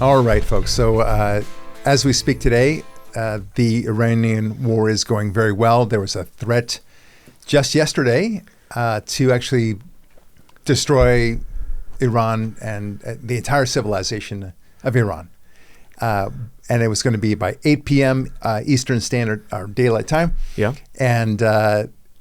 All right, folks. So as we speak today, the Iranian war is going very well. There was a threat just yesterday to actually destroy Iran and the entire civilization of Iran. And it was going to be by 8 p.m. Eastern Standard or Daylight Time. Yeah.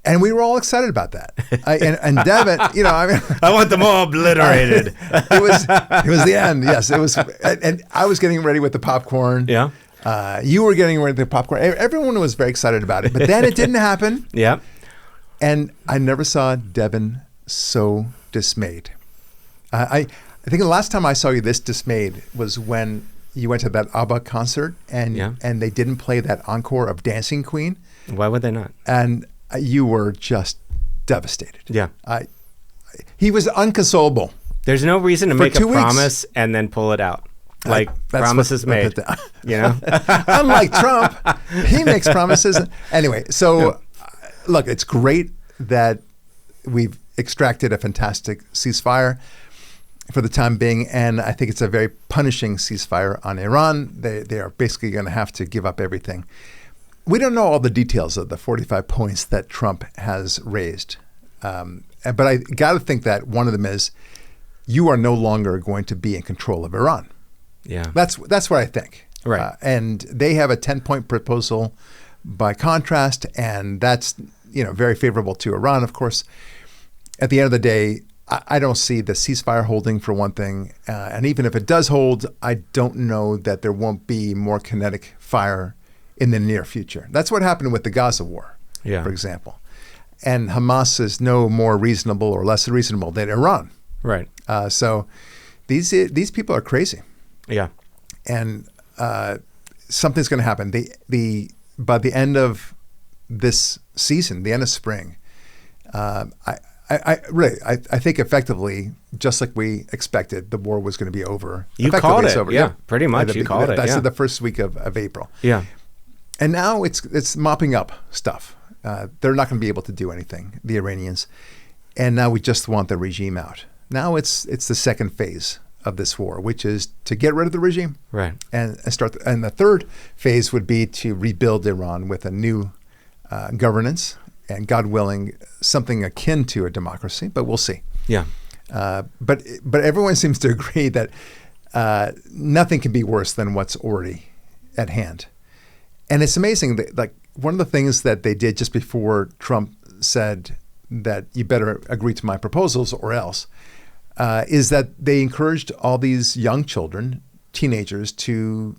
And we were all excited about that. And Devin, I want them all obliterated. it was the end. Yes, it was. And I was getting ready with the popcorn. Yeah. You were getting ready with the popcorn. Everyone was very excited about it. But then it didn't happen. Yeah. And I never saw Devin so dismayed. I think the last time I saw you this dismayed was when you went to that ABBA concert and they didn't play that encore of Dancing Queen. Why would they not? And you were just devastated. Yeah. He was unconsolable. There's no reason to make a promise and then pull it out. Like promises made. Unlike Trump, he makes promises. Anyway, so look, it's great that we've extracted a fantastic ceasefire for the time being, and I think it's a very punishing ceasefire on Iran. They are basically going to have to give up everything. We don't know all the details of the 45 points that Trump has raised. But I got to think that one of them is you are no longer going to be in control of Iran. Yeah. That's what I think. Right. And they have a 10-point proposal by contrast, and that's very favorable to Iran, of course. At the end of the day, I don't see the ceasefire holding for one thing. And even if it does hold, I don't know that there won't be more kinetic fire in the near future. That's what happened with the Gaza war, for example. And Hamas is no more reasonable or less reasonable than Iran. Right. So these people are crazy. Yeah. And something's going to happen. By the end of this season, the end of spring, I think effectively, just like we expected, the war was going to be over. You called it. Yeah, pretty much. You called it. That's the first week of April. Yeah. And now it's mopping up stuff. They're not going to be able to do anything, the Iranians. And now we just want the regime out. Now it's the second phase of this war, which is to get rid of the regime. Right. And start. And the third phase would be to rebuild Iran with a new governance and, God willing, something akin to a democracy. But we'll see. Yeah. But everyone seems to agree that nothing can be worse than what's already at hand. And it's amazing that, like, one of the things that they did just before Trump said that you better agree to my proposals or else, is that they encouraged all these young children, teenagers, to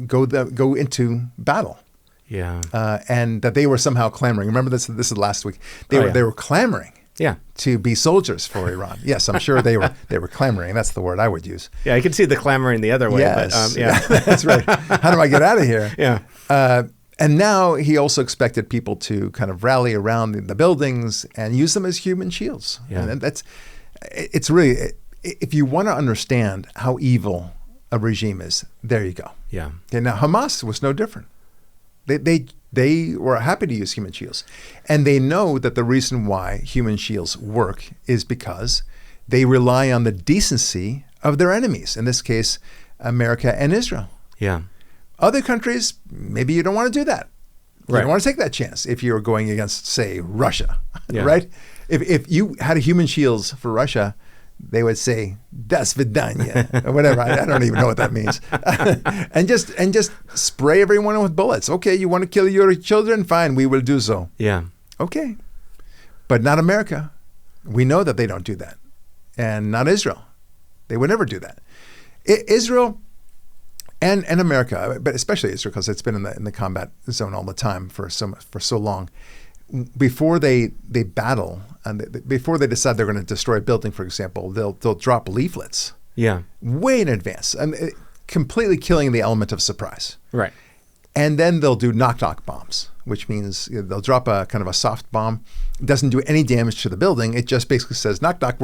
go into battle. Yeah. And that they were somehow clamoring. Remember this is last week. They were clamoring. Yeah. To be soldiers for Iran. Yes, I'm sure they were clamoring. That's the word I would use. Yeah, I could see the clamoring the other way. Yes. But, That's right. How do I get out of here? Yeah. And now he also expected people to kind of rally around the buildings and use them as human shields. Yeah. And it's really, if you want to understand how evil a regime is, there you go. Yeah. Okay, now Hamas was no different. They were happy to use human shields. And they know that the reason why human shields work is because they rely on the decency of their enemies, in this case, America and Israel. Yeah. Other countries, maybe you don't want to do that. You Right. don't want to take that chance if you're going against, say, Russia, Yeah. right? If you had human shields for Russia, they would say "Das vidanya" or whatever. I don't even know what that means. and just spray everyone with bullets. Okay, you want to kill your children? Fine, we will do so. Yeah. Okay, but not America. We know that they don't do that, and not Israel. They would never do that. Israel and America, but especially Israel, because it's been in the combat zone all the time for so long. Before they battle and before they decide they're going to destroy a building, for example, they'll drop leaflets. Yeah. Way in advance, and completely killing the element of surprise. Right. And then they'll do knock-knock bombs, which means they'll drop a kind of a soft bomb. It doesn't do any damage to the building. It just basically says, knock-knock,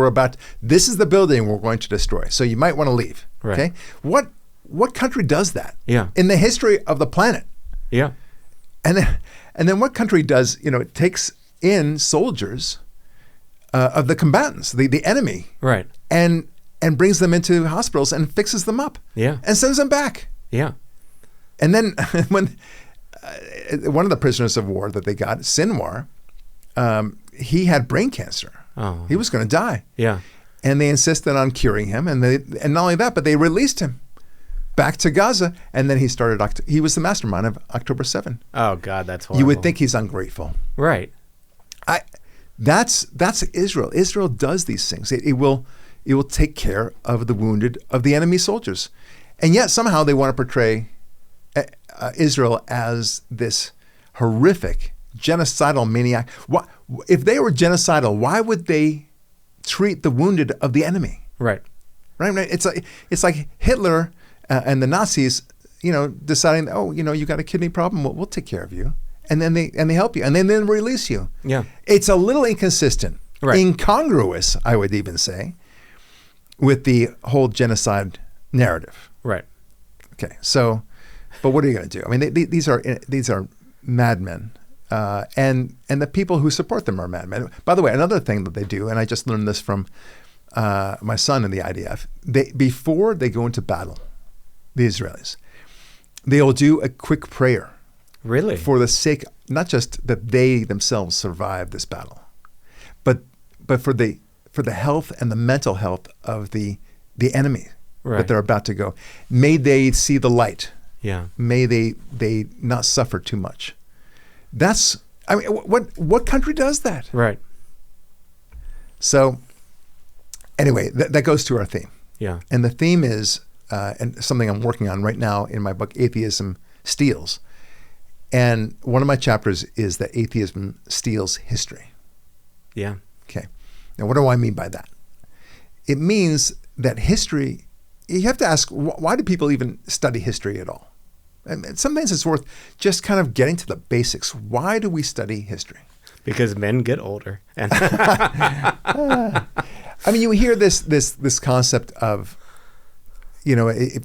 this is the building we're going to destroy. So you might want to leave. Right. Okay. What country does that? Yeah. In the history of the planet? Yeah. And then what country does, it takes in soldiers of the combatants, the enemy. Right. And and brings them into hospitals and fixes them up. Yeah. And sends them back. Yeah. And then when one of the prisoners of war that they got, Sinwar, he had brain cancer. Oh. He was going to die. Yeah. And they insisted on curing him. And not only that, but they released him back to Gaza. And then he was the mastermind of October 7. Oh, God, that's horrible. You would think he's ungrateful. Right. That's Israel. Israel does these things. It will take care of the wounded of the enemy soldiers. And yet somehow they want to portray Israel as this horrific genocidal maniac. If they were genocidal, why would they treat the wounded of the enemy? Right. It's like Hitler and the Nazis, deciding, you got a kidney problem, we'll take care of you, and then they help you, and then release you. Yeah. It's a little inconsistent, incongruous, I would even say, with the whole genocide narrative. Right. Okay. So, but what are you going to do? I mean, these are madmen. And the people who support them are madmen. By the way, another thing that they do, and I just learned this from my son in the IDF, before they go into battle, the Israelis, they'll do a quick prayer. Really? For the sake, not just that they themselves survive this battle, but for the health and the mental health of the enemy that they're about to go. May they see the light. Yeah. May they not suffer too much. What country does that? Right. So anyway, that goes to our theme. Yeah. And the theme is, and something I'm working on right now in my book, Atheism Steals. And one of my chapters is that atheism steals history. Yeah. Okay. Now, what do I mean by that? It means that history, you have to ask, why do people even study history at all? And sometimes it's worth just kind of getting to the basics. Why do we study history? Because men get older. You hear this concept of,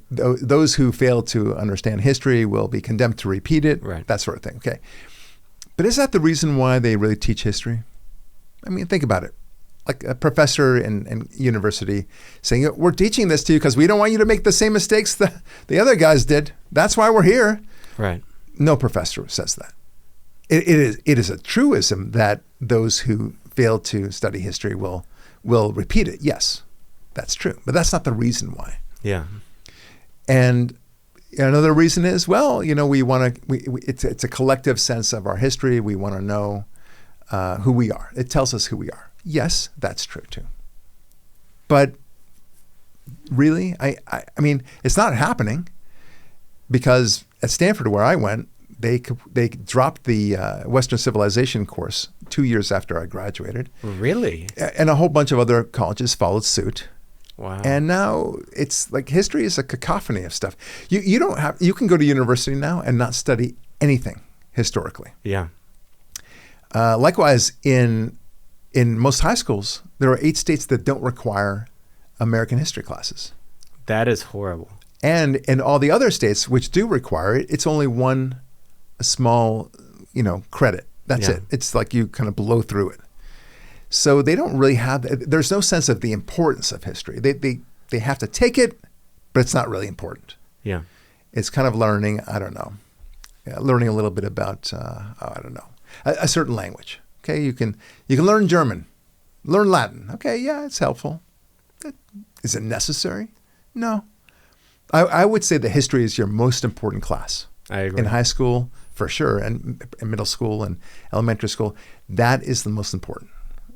those who fail to understand history will be condemned to repeat it, that sort of thing. Okay. But is that the reason why they really teach history? I mean, think about it. Like a professor in university saying, we're teaching this to you because we don't want you to make the same mistakes the other guys did. That's why we're here. Right. No professor says that. It is a truism that those who fail to study history will repeat it. Yes, that's true. But that's not the reason why. Yeah. And another reason is, we want to, it's a collective sense of our history. We want to know who we are. It tells us who we are. Yes, that's true too. But really, I mean, it's not happening, because at Stanford, where I went, they dropped the Western Civilization course 2 years after I graduated. Really? And a whole bunch of other colleges followed suit. Wow. And now it's like history is a cacophony of stuff. You can go to university now and not study anything historically. Yeah. Likewise, in most high schools, there are 8 states that don't require American history classes. That is horrible. And in all the other states which do require it, it's only one small, credit. That's it. It's like you kind of blow through it. So they don't really there's no sense of the importance of history. They have to take it, but it's not really important. Yeah. It's kind of learning, I don't know, learning a little bit about, a certain language. Okay, you can learn German, learn Latin. Okay, yeah, it's helpful. Is it necessary? No. I would say that history is your most important class. I agree. In high school, for sure, and in middle school and elementary school, that is the most important.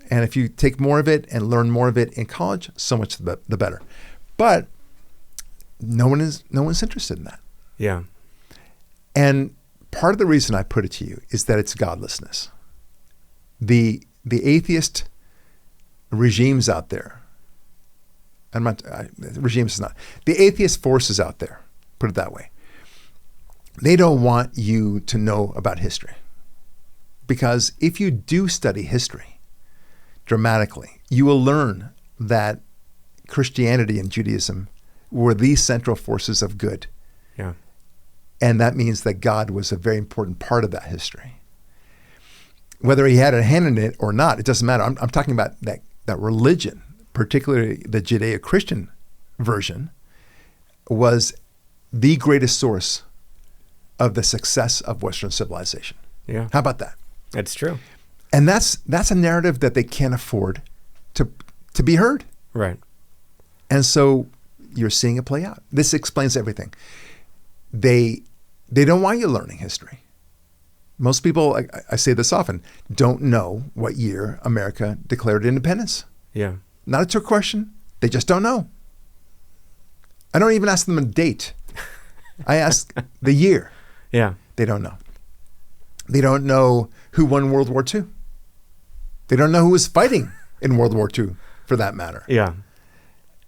And if you take more of it and learn more of it in college, so much the better. But no one's interested in that. Yeah. And part of the reason I put it to you is that it's godlessness. The atheist regimes out there. Regimes is not. The atheist forces out there, put it that way. They don't want you to know about history. Because if you do study history dramatically, you will learn that Christianity and Judaism were the central forces of good. Yeah. And that means that God was a very important part of that history. Whether he had a hand in it or not, it doesn't matter. I'm talking about that religion particularly the Judeo-Christian version, was the greatest source of the success of Western civilization. Yeah. How about that? That's true. And that's a narrative that they can't afford to be heard. Right. And so you're seeing it play out. This explains everything. They don't want you learning history. Most people, I say this often, don't know what year America declared independence. Yeah. Not a trick question. They just don't know. I don't even ask them a date. I ask the year. Yeah. They don't know. They don't know who won World War II. They don't know who was fighting in World War II, for that matter. Yeah.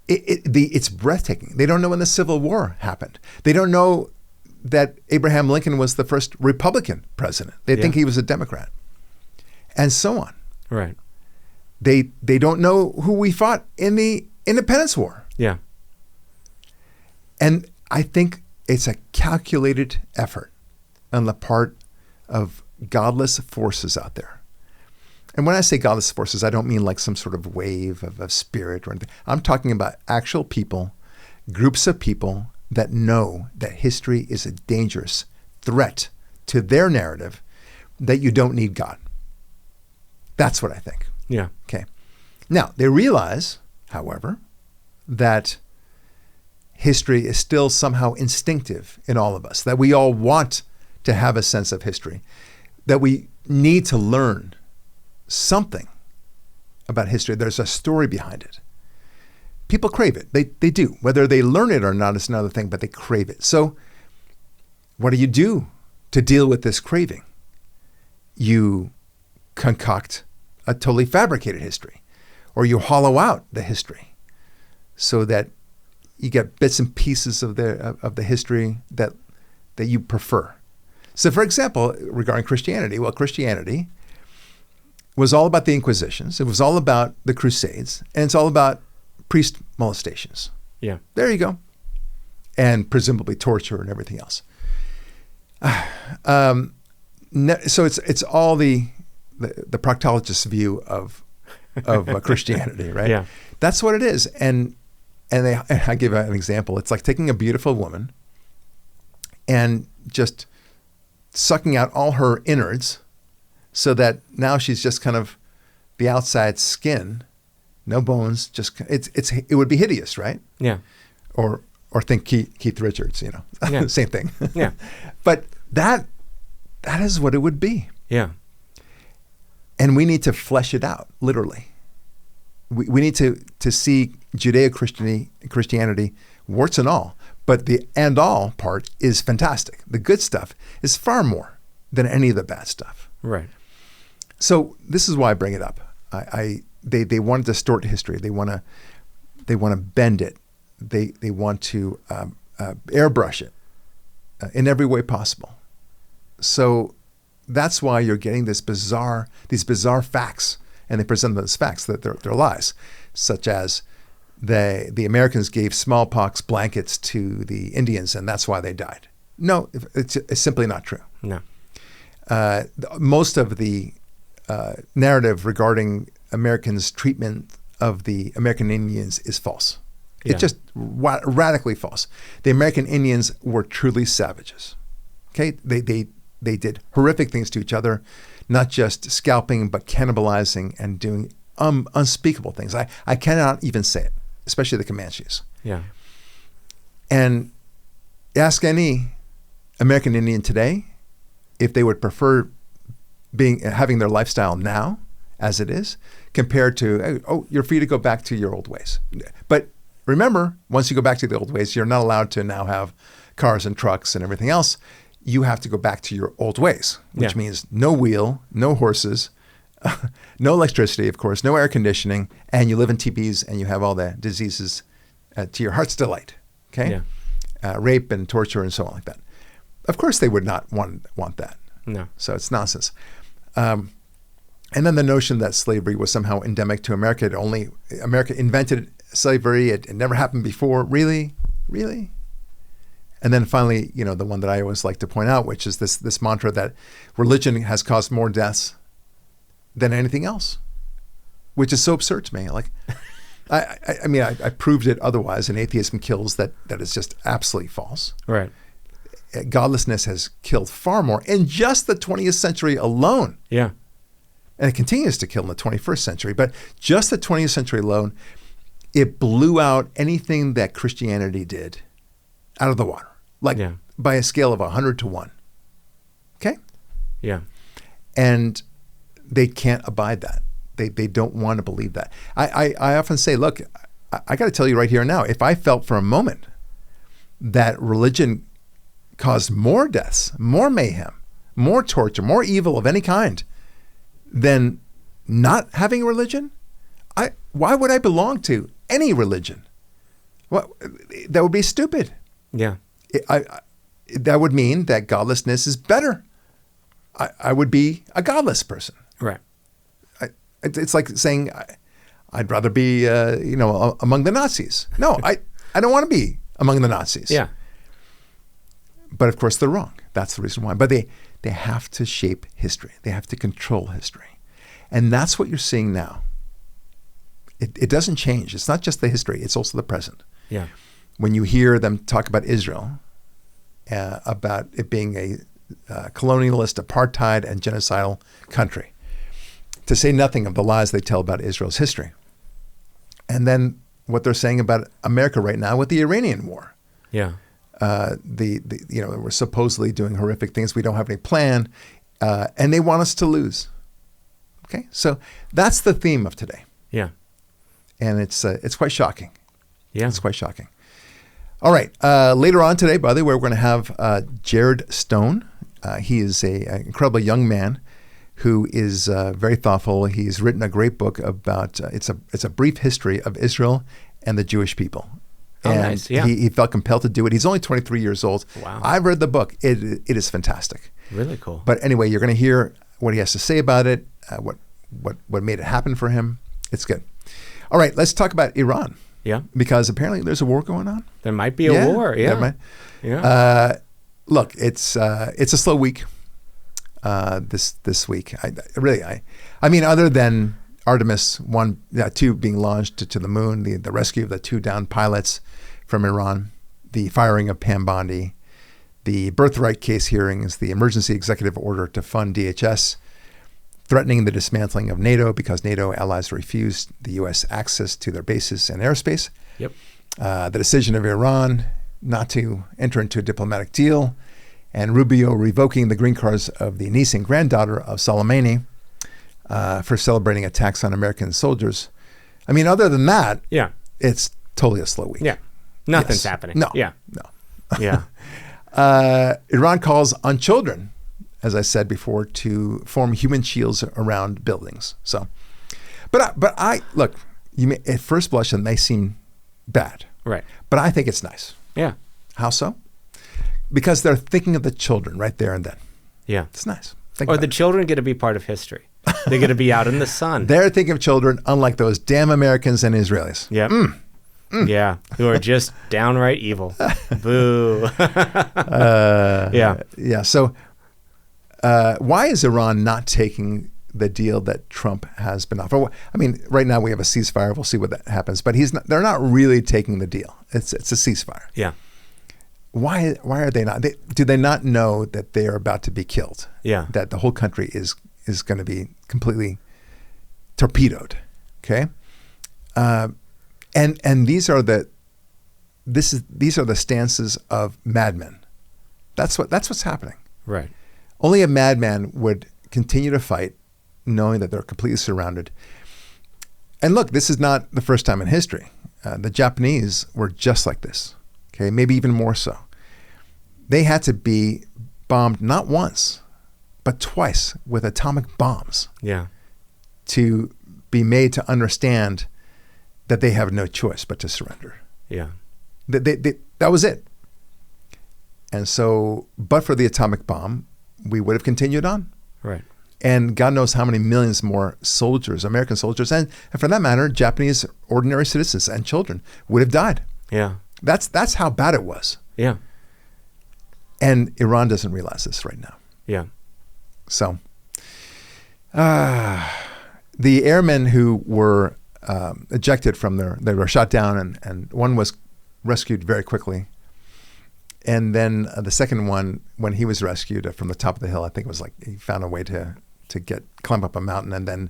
It's breathtaking. They don't know when the Civil War happened. They don't know that Abraham Lincoln was the first Republican president. They think he was a Democrat, and so on. Right. They don't know who we fought in the Independence War. Yeah. And I think it's a calculated effort on the part of godless forces out there. And when I say godless forces, I don't mean like some sort of wave of spirit or anything. I'm talking about actual people, groups of people that know that history is a dangerous threat to their narrative, that you don't need God. That's what I think. Yeah. Okay. Now, they realize, however, that history is still somehow instinctive in all of us, that we all want to have a sense of history, that we need to learn something about history. There's a story behind it. People crave it. They do. Whether they learn it or not is another thing, but they crave it. So what do you do to deal with this craving? You concoct a totally fabricated history, or you hollow out the history so that you get bits and pieces of the history that you prefer. So, for example, regarding Christianity, well, Christianity was all about the Inquisitions. It was all about the Crusades, and it's all about priest molestations. Yeah. There you go. And presumably torture and everything else. So it's all the proctologist's view of Christianity, right? Yeah. That's what it is. And I give an example. It's like taking a beautiful woman and just sucking out all her innards so that now she's just kind of the outside skin, no bones, just it would be hideous, right? Yeah. Or think Keith Richards, Yeah. Same thing. Yeah. But that is what it would be. Yeah. And we need to flesh it out, literally. We need to see Judeo-Christianity, warts and all, but the and all part is fantastic. The good stuff is far more than any of the bad stuff. Right. So this is why I bring it up. They want to distort history. They want to bend it. They want to airbrush it in every way possible. So that's why you're getting these bizarre facts, and they present them as facts that they're lies, such as the Americans gave smallpox blankets to the Indians, and that's why they died. No, it's simply not true. No. Most of the narrative regarding Americans' treatment of the American Indians is false. Yeah. It's just radically false. The American Indians were truly savages. Okay, they did horrific things to each other, not just scalping, but cannibalizing and doing unspeakable things. I cannot even say it, especially the Comanches. Yeah. And ask any American Indian today if they would prefer having their lifestyle now as it is compared to, oh, you're free to go back to your old ways. But remember, once you go back to the old ways, you're not allowed to now have cars and trucks and everything else. You have to go back to your old ways, which means no wheel, no horses, no electricity, of course, no air conditioning, and you live in teepees and you have all the diseases to your heart's delight. Okay, rape and torture and so on like that. Of course, they would not want that. No. So it's nonsense. And then the notion that slavery was somehow endemic to America. America invented slavery. It never happened before. Really? And then finally, the one that I always like to point out, which is this mantra that religion has caused more deaths than anything else, which is so absurd to me. Like, I mean, I proved it otherwise, and atheism kills. That is just absolutely false. Right. Godlessness has killed far more in just the 20th century alone. Yeah. And it continues to kill in the 21st century. But just the 20th century alone, it blew out anything that Christianity did out of the water. Like by a scale of 100 to 1. Okay? Yeah. And they can't abide that. They don't want to believe that. I often say, look, I got to tell you right here and now, if I felt for a moment that religion caused more deaths, more mayhem, more torture, more evil of any kind than not having religion, why would I belong to any religion? Well, that would be stupid. Yeah. That would mean that godlessness is better. I would be a godless person. Right. It's like saying I'd rather be among the Nazis. No, I don't want to be among the Nazis. Yeah. But of course they're wrong. That's the reason why. But they have to shape history. They have to control history. And that's what you're seeing now. It doesn't change. It's not just the history. It's also the present. Yeah. When you hear them talk about Israel, about it being a colonialist, apartheid, and genocidal country, to say nothing of the lies they tell about Israel's history. And then what they're saying about America right now with the Iranian war. Yeah. We're supposedly doing horrific things. We don't have any plan, and they want us to lose. Okay, so that's the theme of today. Yeah, and it's quite shocking. Yeah, it's quite shocking. All right, later on today, by the way, we're going to have Jared Stone. He is an incredible young man who is very thoughtful. He's written a great book about it's a brief history of Israel and the Jewish people. And nice. Yeah. he felt compelled to do it. He's only 23 years old. Wow. I've read the book. It is fantastic. Really cool. But anyway, you're going to hear what he has to say about it, what made it happen for him. It's good. All right, let's talk about Iran. Yeah. Because apparently there's a war going on. There might be a war. Yeah. Yeah. Look, it's a slow week. This week, I mean, other than Artemis 2 being launched to the moon, the rescue of the 2 downed pilots from Iran, the firing of Pam Bondi, the birthright case hearings, the emergency executive order to fund DHS, threatening the dismantling of NATO because NATO allies refused the U.S. access to their bases and airspace. Yep. The decision of Iran not to enter into a diplomatic deal, and Rubio revoking the green cards of the niece and granddaughter of Soleimani for celebrating attacks on American soldiers. I mean, other than that, it's totally a slow week. Yeah. Nothing's happening. No. Yeah. No. Yeah. Iran calls on children, as I said before, to form human shields around buildings. So, but I look, at first blush, it may seem bad. Right. But I think it's nice. Yeah. How so? Because they're thinking of the children right there and then. Yeah. It's nice. Or the children get to be part of history. They're going to be out in the sun. They're thinking of children, unlike those damn Americans and Israelis. Yeah. Yeah. Who are just downright evil. Boo. Yeah. So why is Iran not taking the deal that Trump has been offered? I mean, right now we have a ceasefire. We'll see what that happens. But they're not really taking the deal. It's a ceasefire. Yeah. Why are they not? Do they not know that they are about to be killed? Yeah. That the whole country is going to be completely torpedoed. Okay. And these are the stances of madmen. That's what's happening. Right. Only a madman would continue to fight, knowing that they're completely surrounded. And look, this is not the first time in history. The Japanese were just like this. Okay, maybe even more so. They had to be bombed not once, but twice with atomic bombs. Yeah. To be made to understand that they have no choice but to surrender. Yeah. That was it. And so, but for the atomic bomb, we would have continued on. Right. And God knows how many millions more soldiers, American soldiers, and for that matter, Japanese ordinary citizens and children would have died. Yeah. That's how bad it was. Yeah. And Iran doesn't realize this right now. Yeah. So, the airmen who were ejected from they were shot down, and one was rescued very quickly. And then the second one, when he was rescued from the top of the hill, I think it was like he found a way to climb up a mountain, and then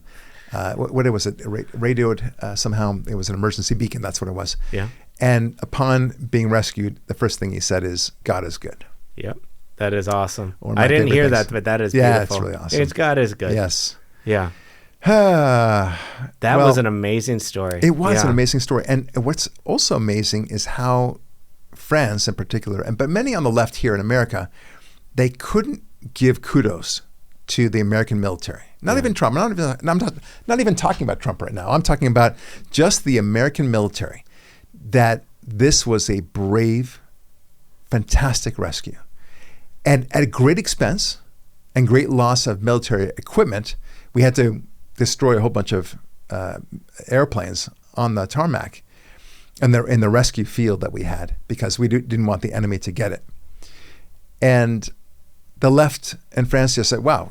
what was it? Radioed somehow. It was an emergency beacon. That's what it was. Yeah. And upon being rescued, the first thing he said is, "God is good." Yep. That is awesome. I didn't hear that, but that is beautiful. Yeah, it's really awesome. God is good. Yes. Yeah. That was an amazing story. It was an amazing story. And what's also amazing is how France in particular, but many on the left here in America, they couldn't give kudos to the American military. Not even Trump. I'm not even talking about Trump right now. I'm talking about just the American military, that this was a brave, fantastic rescue. And at a great expense and great loss of military equipment, we had to destroy a whole bunch of airplanes on the tarmac and in the rescue field that we had, because we didn't want the enemy to get it. And the left in France just said, "Wow,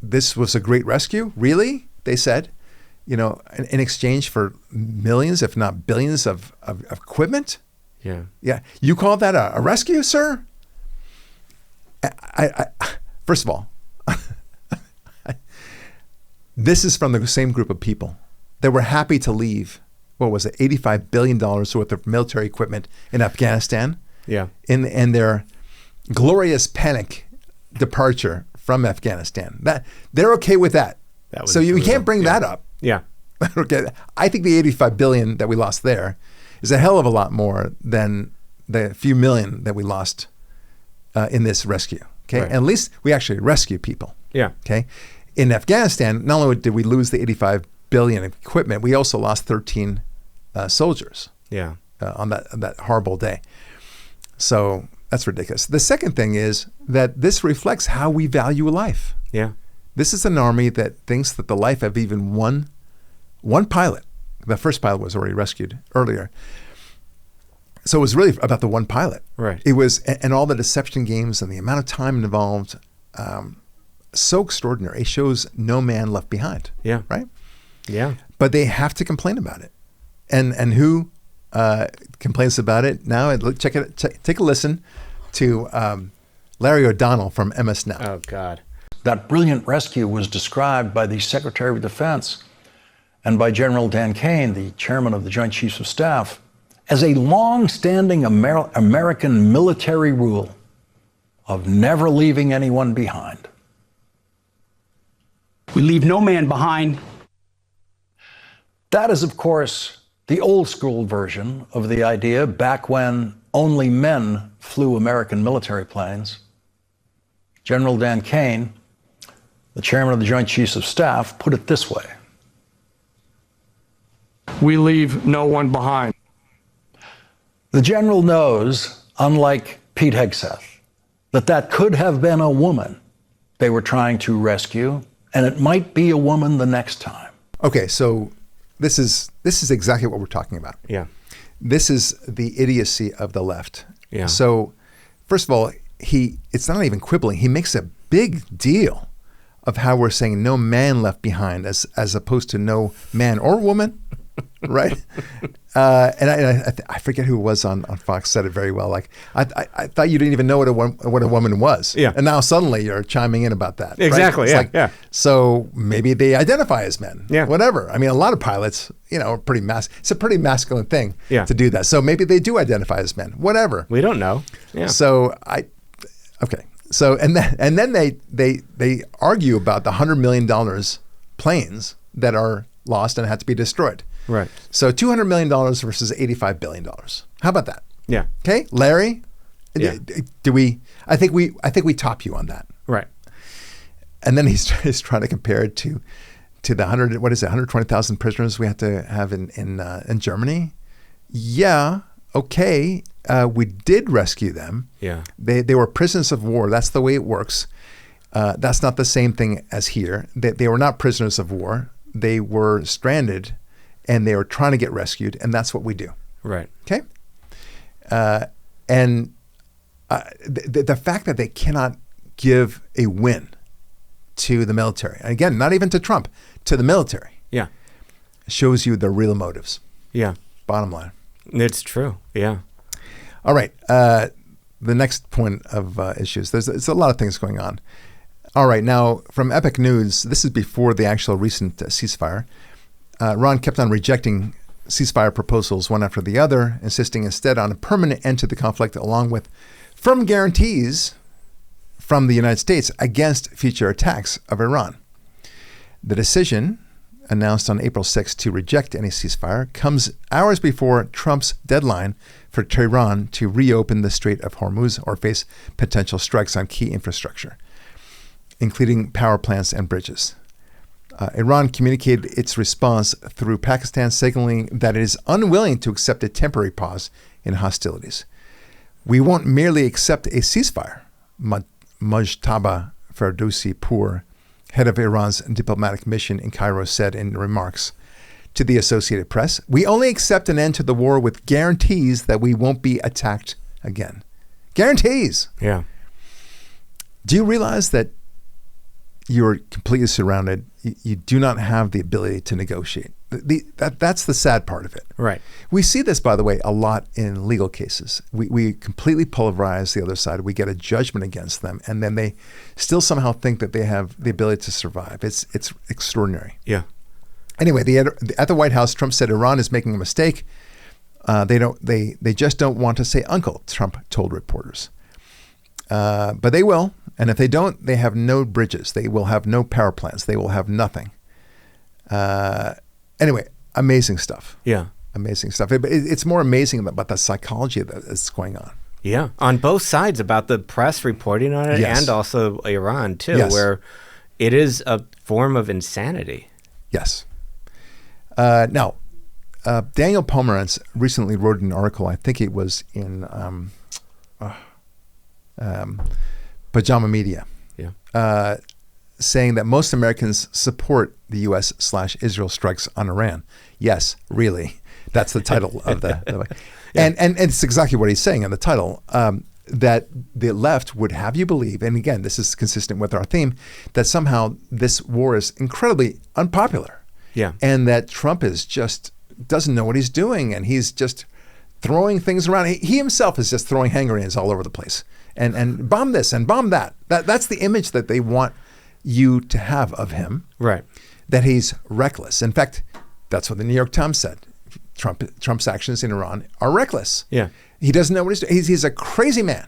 this was a great rescue, really?" They said, in exchange for millions, if not billions, of equipment. Yeah. You call that a rescue, sir? I first of all, this is from the same group of people that were happy to leave, what was it, $85 billion worth of military equipment in Afghanistan. Yeah. In their glorious panic departure from Afghanistan. That they're okay with that. So you can't bring that up. Yeah. Okay. I think the $85 billion that we lost there is a hell of a lot more than the few million that we lost in this rescue. Okay. Right. And at least we actually rescued people. Yeah. Okay. In Afghanistan, not only did we lose the $85 billion of equipment, we also lost 13 soldiers. Yeah. On that horrible day. So that's ridiculous. The second thing is that this reflects how we value life. Yeah. This is an army that thinks that the life of even one pilot, the first pilot was already rescued earlier. So it was really about the one pilot. Right. It was, and all the deception games and the amount of time involved, so extraordinary. It shows no man left behind. Yeah. Right? Yeah. But they have to complain about it. And who complains about it now? Take a listen to Larry O'Donnell from MS Now. Oh, God. That brilliant rescue was described by the Secretary of Defense and by General Dan Kane, the chairman of the Joint Chiefs of Staff, as a long-standing American military rule of never leaving anyone behind. We leave no man behind. That is, of course, the old-school version of the idea back when only men flew American military planes. General Dan Kane, the chairman of the Joint Chiefs of Staff, put it this way. We leave no one behind. The general knows, unlike Pete Hegseth, that could have been a woman they were trying to rescue, and it might be a woman the next time. Okay, so this is exactly what we're talking about. Yeah. This is the idiocy of the left. Yeah. So, first of all, it's not even quibbling. He makes a big deal of how we're saying no man left behind as opposed to no man or woman, right? And I forget who it was on Fox said it very well. Like, I thought you didn't even know what a woman was. Yeah. And now suddenly you're chiming in about that. Exactly. Right? Yeah. So maybe they identify as men. Yeah. Whatever. I mean, a lot of pilots, are pretty it's a pretty masculine thing to do that. So maybe they do identify as men. Whatever. We don't know. Yeah. So okay. So and then they argue about the $100 million planes that are lost and had to be destroyed. Right. So $200 million versus $85 billion. How about that? Yeah. Okay, Larry. Yeah. I think we top you on that. Right. And then he's trying to compare it to the 120,000 prisoners we had to have in Germany. Yeah. Okay. We did rescue them. Yeah. They were prisoners of war. That's the way it works. That's not the same thing as here. They were not prisoners of war. They were stranded, and they were trying to get rescued, and that's what we do. Right. Okay. And the fact that they cannot give a win to the military, and again, not even to Trump, to the military. Yeah. shows you the real motives. Yeah. Bottom line. It's true. Yeah. All right. The next point of issues, there's a lot of things going on. All right. Now, from Epic News, this is before the actual recent ceasefire. Iran kept on rejecting ceasefire proposals one after the other, insisting instead on a permanent end to the conflict, along with firm guarantees from the United States against future attacks of Iran. The decision, announced on April 6 to reject any ceasefire, comes hours before Trump's deadline for Tehran to reopen the Strait of Hormuz or face potential strikes on key infrastructure, including power plants and bridges. Iran communicated its response through Pakistan, signaling that it is unwilling to accept a temporary pause in hostilities. We won't merely accept a ceasefire, Mujtaba Ferdowsi-Poor, head of Iran's diplomatic mission in Cairo, said in remarks to the Associated Press. We only accept an end to the war with guarantees that we won't be attacked again. Guarantees. Yeah. Do you realize that you're completely surrounded? You do not have the ability to negotiate. That's the sad part of it. Right. We see this, by the way, a lot in legal cases. We completely pulverize the other side. We get a judgment against them, and then they still somehow think that they have the ability to survive. It's extraordinary. Yeah. Anyway, at the White House, Trump said Iran is making a mistake. They just don't want to say uncle, Trump told reporters. But they will. And if they don't, they have no bridges. They will have no power plants. They will have nothing. Anyway, amazing stuff. Yeah. Amazing stuff. It's more amazing about the psychology that's going on. Yeah. On both sides, about the press reporting on it, Yes. and also Iran, too, Yes. where it is a form of insanity. Yes. Now, Daniel Pomerantz recently wrote an article, I think it was in Pajama Media, saying that most Americans support the U.S./Israel strikes on Iran. Yes, really. That's the title of the Yeah. And it's exactly what he's saying in the title, that the left would have you believe, and again, this is consistent with our theme, that somehow this war is incredibly unpopular. Yeah. And that Trump doesn't know what he's doing, and he's just throwing things around. He himself is just throwing hand grenades all over the place. And bomb this and bomb that. That's the image that they want you to have of him. Right. That he's reckless. In fact, that's what the New York Times said. Trump's actions in Iran are reckless. Yeah. He doesn't know what he's doing. He's a crazy man.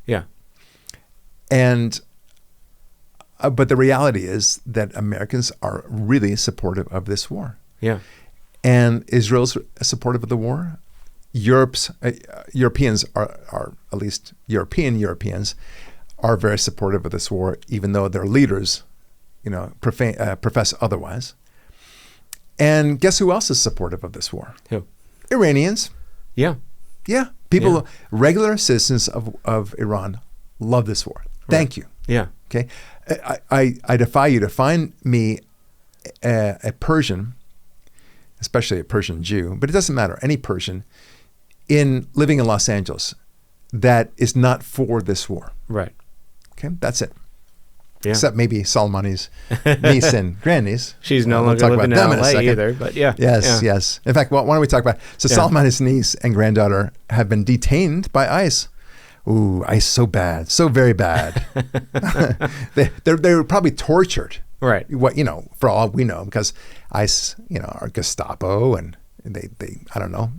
Yeah. And but the reality is that Americans are really supportive of this war. Yeah. And Israel's supportive of the war. Europeans are at least Europeans are very supportive of this war, even though their leaders, profess otherwise. And guess who else is supportive of this war? Who? Iranians. Yeah. Yeah. People, regular citizens of Iran love this war. Thank you. Yeah. Okay. I defy you to find me a Persian, especially a Persian Jew, but it doesn't matter, any Persian living in Los Angeles that is not for this war. Right. Okay. That's it. Yeah. Except maybe Soleimani's niece and grandniece. She's no longer living in LA either, but yeah. Yes, yeah. yes. In fact, why don't we talk about so Soleimani's niece and granddaughter have been detained by ICE. Ooh, ICE so bad, so very bad. they were probably tortured. Right. For all we know, because ICE, are Gestapo, and they I don't know,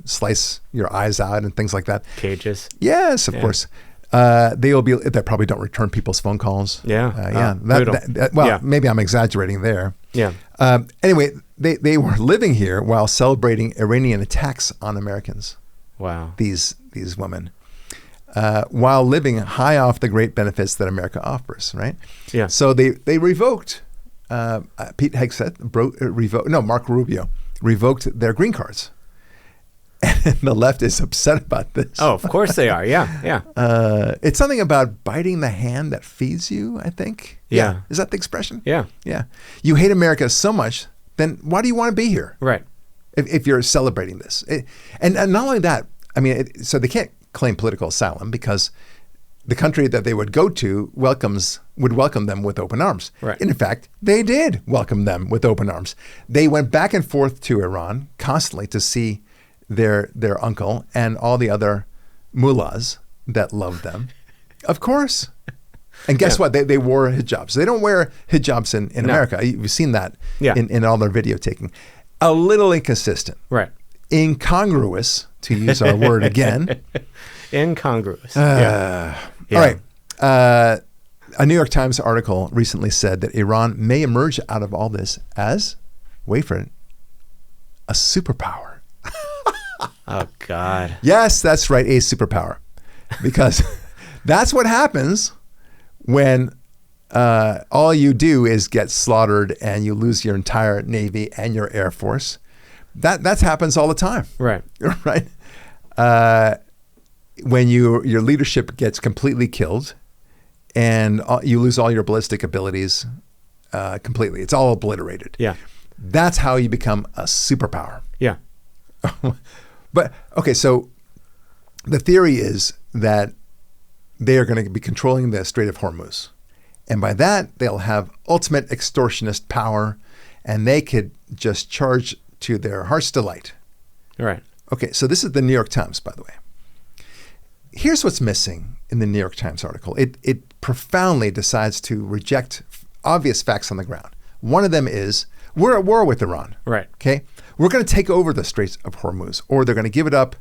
slice your eyes out and things like that. Cages. Yes, of course. They probably don't return people's phone calls. Yeah. Maybe I'm exaggerating there. Yeah. Anyway, they were living here while celebrating Iranian attacks on Americans. Wow. These women, while living high off the great benefits that America offers, right? Yeah. So they revoked. Pete Hegseth Marco Rubio revoked their green cards. And the left is upset about this. Oh, of course they are. Yeah, yeah. It's something about biting the hand that feeds you, I think. Yeah. Is that the expression? Yeah. Yeah. You hate America so much, then why do you want to be here? Right. If you're celebrating this. And not only that, so they can't claim political asylum because the country that they would go to would welcome them with open arms. Right. And in fact, they did welcome them with open arms. They went back and forth to Iran constantly to see their uncle and all the other mullahs that loved them. Of course. And guess what? They wore hijabs. They don't wear hijabs in America. You've seen that in all their video taking. A little inconsistent. Right. Incongruous, to use our word again. Incongruous. All right. A New York Times article recently said that Iran may emerge out of all this as, wait for it, a superpower. Oh, God. Yes, that's right, a superpower. Because that's what happens when all you do is get slaughtered and you lose your entire Navy and your Air Force. That happens all the time. Right. Right? When your leadership gets completely killed and you lose all your ballistic abilities completely. It's all obliterated. Yeah. That's how you become a superpower. Yeah. But, okay, so the theory is that they are going to be controlling the Strait of Hormuz. And by that, they'll have ultimate extortionist power, and they could just charge to their heart's delight. Right. Okay, so this is the New York Times, by the way. Here's what's missing in the New York Times article. It profoundly decides to reject obvious facts on the ground. One of them is, we're at war with Iran. Right. Okay? We're going to take over the Straits of Hormuz, or they're going to give it up,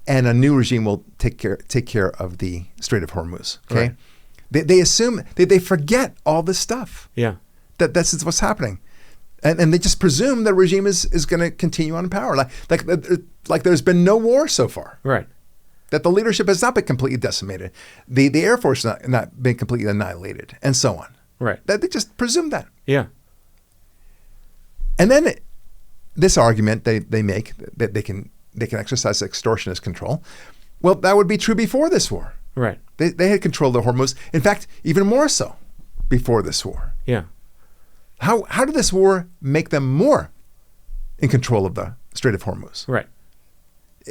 and a new regime will take care of the Strait of Hormuz. Okay? Right. They assume, they forget all this stuff. Yeah. This is what's happening. And they just presume the regime is going to continue on in power. Like there's been no war so far. Right. That the leadership has not been completely decimated. The Air Force has not been completely annihilated, and so on. Right. They just presume that. Yeah. And then this argument they make that they can exercise extortionist control. Well, that would be true before this war. Right. They had control of the Hormuz. In fact, even more so before this war. Yeah. How did this war make them more in control of the Strait of Hormuz? Right.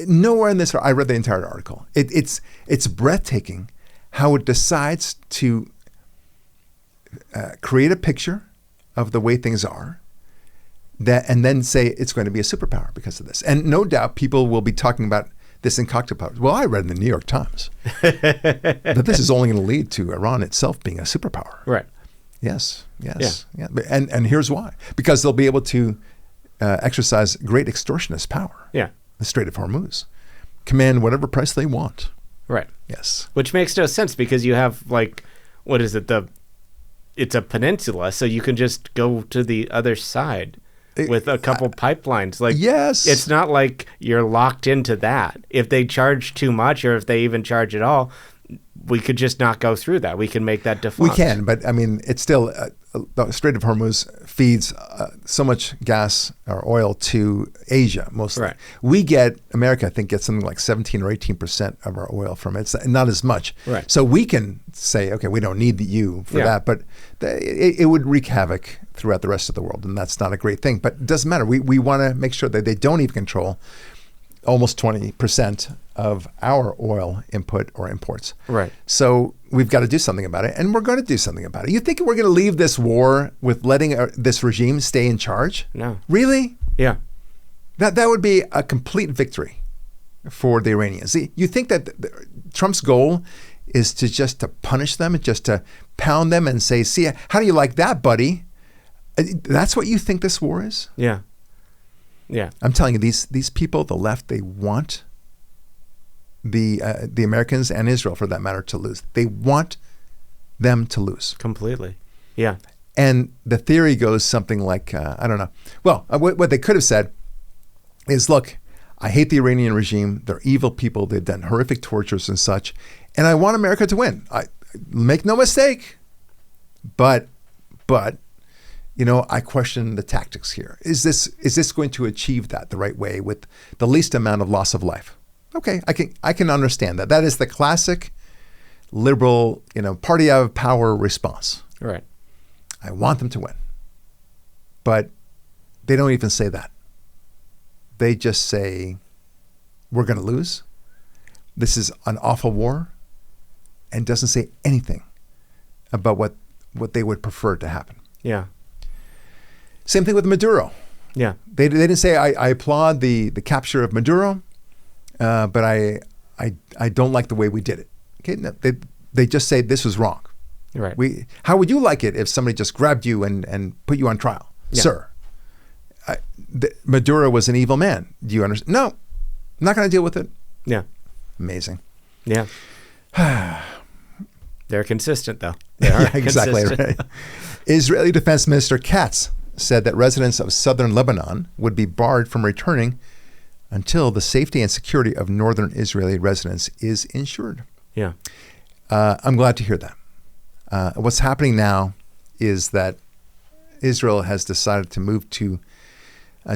Nowhere in this, I read the entire article. It's breathtaking how it decides to create a picture of the way things are, and then say it's going to be a superpower because of this. And no doubt people will be talking about this in cocktail parties. Well, I read in the New York Times that this is only going to lead to Iran itself being a superpower. Right. Yes. And here's why. Because they'll be able to exercise great extortionist power. Yeah. The Strait of Hormuz. Command whatever price they want. Right. Yes. Which makes no sense because you have what is it? It's a peninsula, so you can just go to the other side with a couple pipelines. Yes. It's not like you're locked into that. If they charge too much or if they even charge at all, we could just not go through that. We can make that defunct. We can, but I mean, it's still the Strait of Hormuz feeds so much gas or oil to Asia mostly. Right. America, I think, gets something like 17 or 18% of our oil from it. It's not as much. Right. So we can say, okay, we don't need you for that, but it would wreak havoc throughout the rest of the world, and that's not a great thing. But it doesn't matter. We want to make sure that they don't even control almost 20% of our oil input or imports. Right. So we've got to do something about it, and we're going to do something about it. You think we're going to leave this war with letting this regime stay in charge? No. Really? Yeah. That would be a complete victory for the Iranians. You think that Trump's goal is to punish them, just to pound them and say, see, how do you like that, buddy? That's what you think this war is? Yeah. Yeah. I'm telling you, these people, the left, they want the Americans and Israel, for that matter, to lose. They want them to lose. Completely. Yeah. And the theory goes something like, I don't know. Well, what they could have said is, look, I hate the Iranian regime. They're evil people. They've done horrific tortures and such. And I want America to win. I make no mistake. But I question the tactics here. Is this going to achieve that the right way with the least amount of loss of life? Okay, I can understand that. That is the classic liberal, party out of power response. Right. I want them to win. But they don't even say that. They just say, we're going to lose. This is an awful war. and doesn't say anything about what they would prefer to happen. Yeah. Same thing with Maduro. Yeah. They didn't say, I applaud the capture of Maduro, but I don't like the way we did it. Okay, no, they just say this was wrong. Right. How would you like it if somebody just grabbed you and put you on trial? Yeah. Sir, Maduro was an evil man. Do you understand? No, I'm not going to deal with it. Yeah. Amazing. Yeah. They're consistent, though. They are exactly consistent. right. Israeli Defense Minister Katz said that residents of southern Lebanon would be barred from returning until the safety and security of northern Israeli residents is ensured. Yeah. I'm glad to hear that. What's happening now is that Israel has decided to move to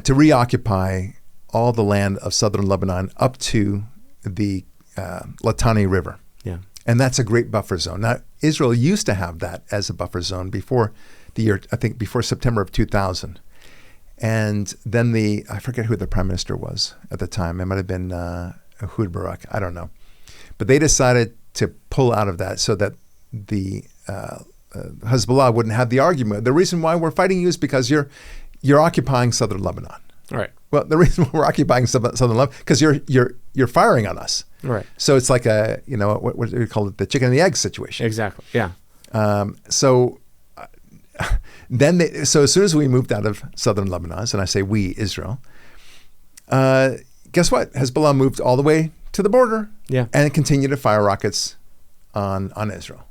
reoccupy all the land of southern Lebanon up to the Litani River. Yeah. And that's a great buffer zone. Now, Israel used to have that as a buffer zone before before September of 2000. And then I forget who the prime minister was at the time. It might have been Barak. I don't know. But they decided to pull out of that so that the Hezbollah wouldn't have the argument. The reason why we're fighting you is because you're occupying southern Lebanon. Right. Well, the reason we're occupying southern Lebanon because you're firing on us. Right. So it's like what do we call it, the chicken and the egg situation. Exactly. Yeah. So as soon as we moved out of southern Lebanon, and I say we, Israel, guess what? Hezbollah moved all the way to the border. Yeah. And continued to fire rockets on Israel.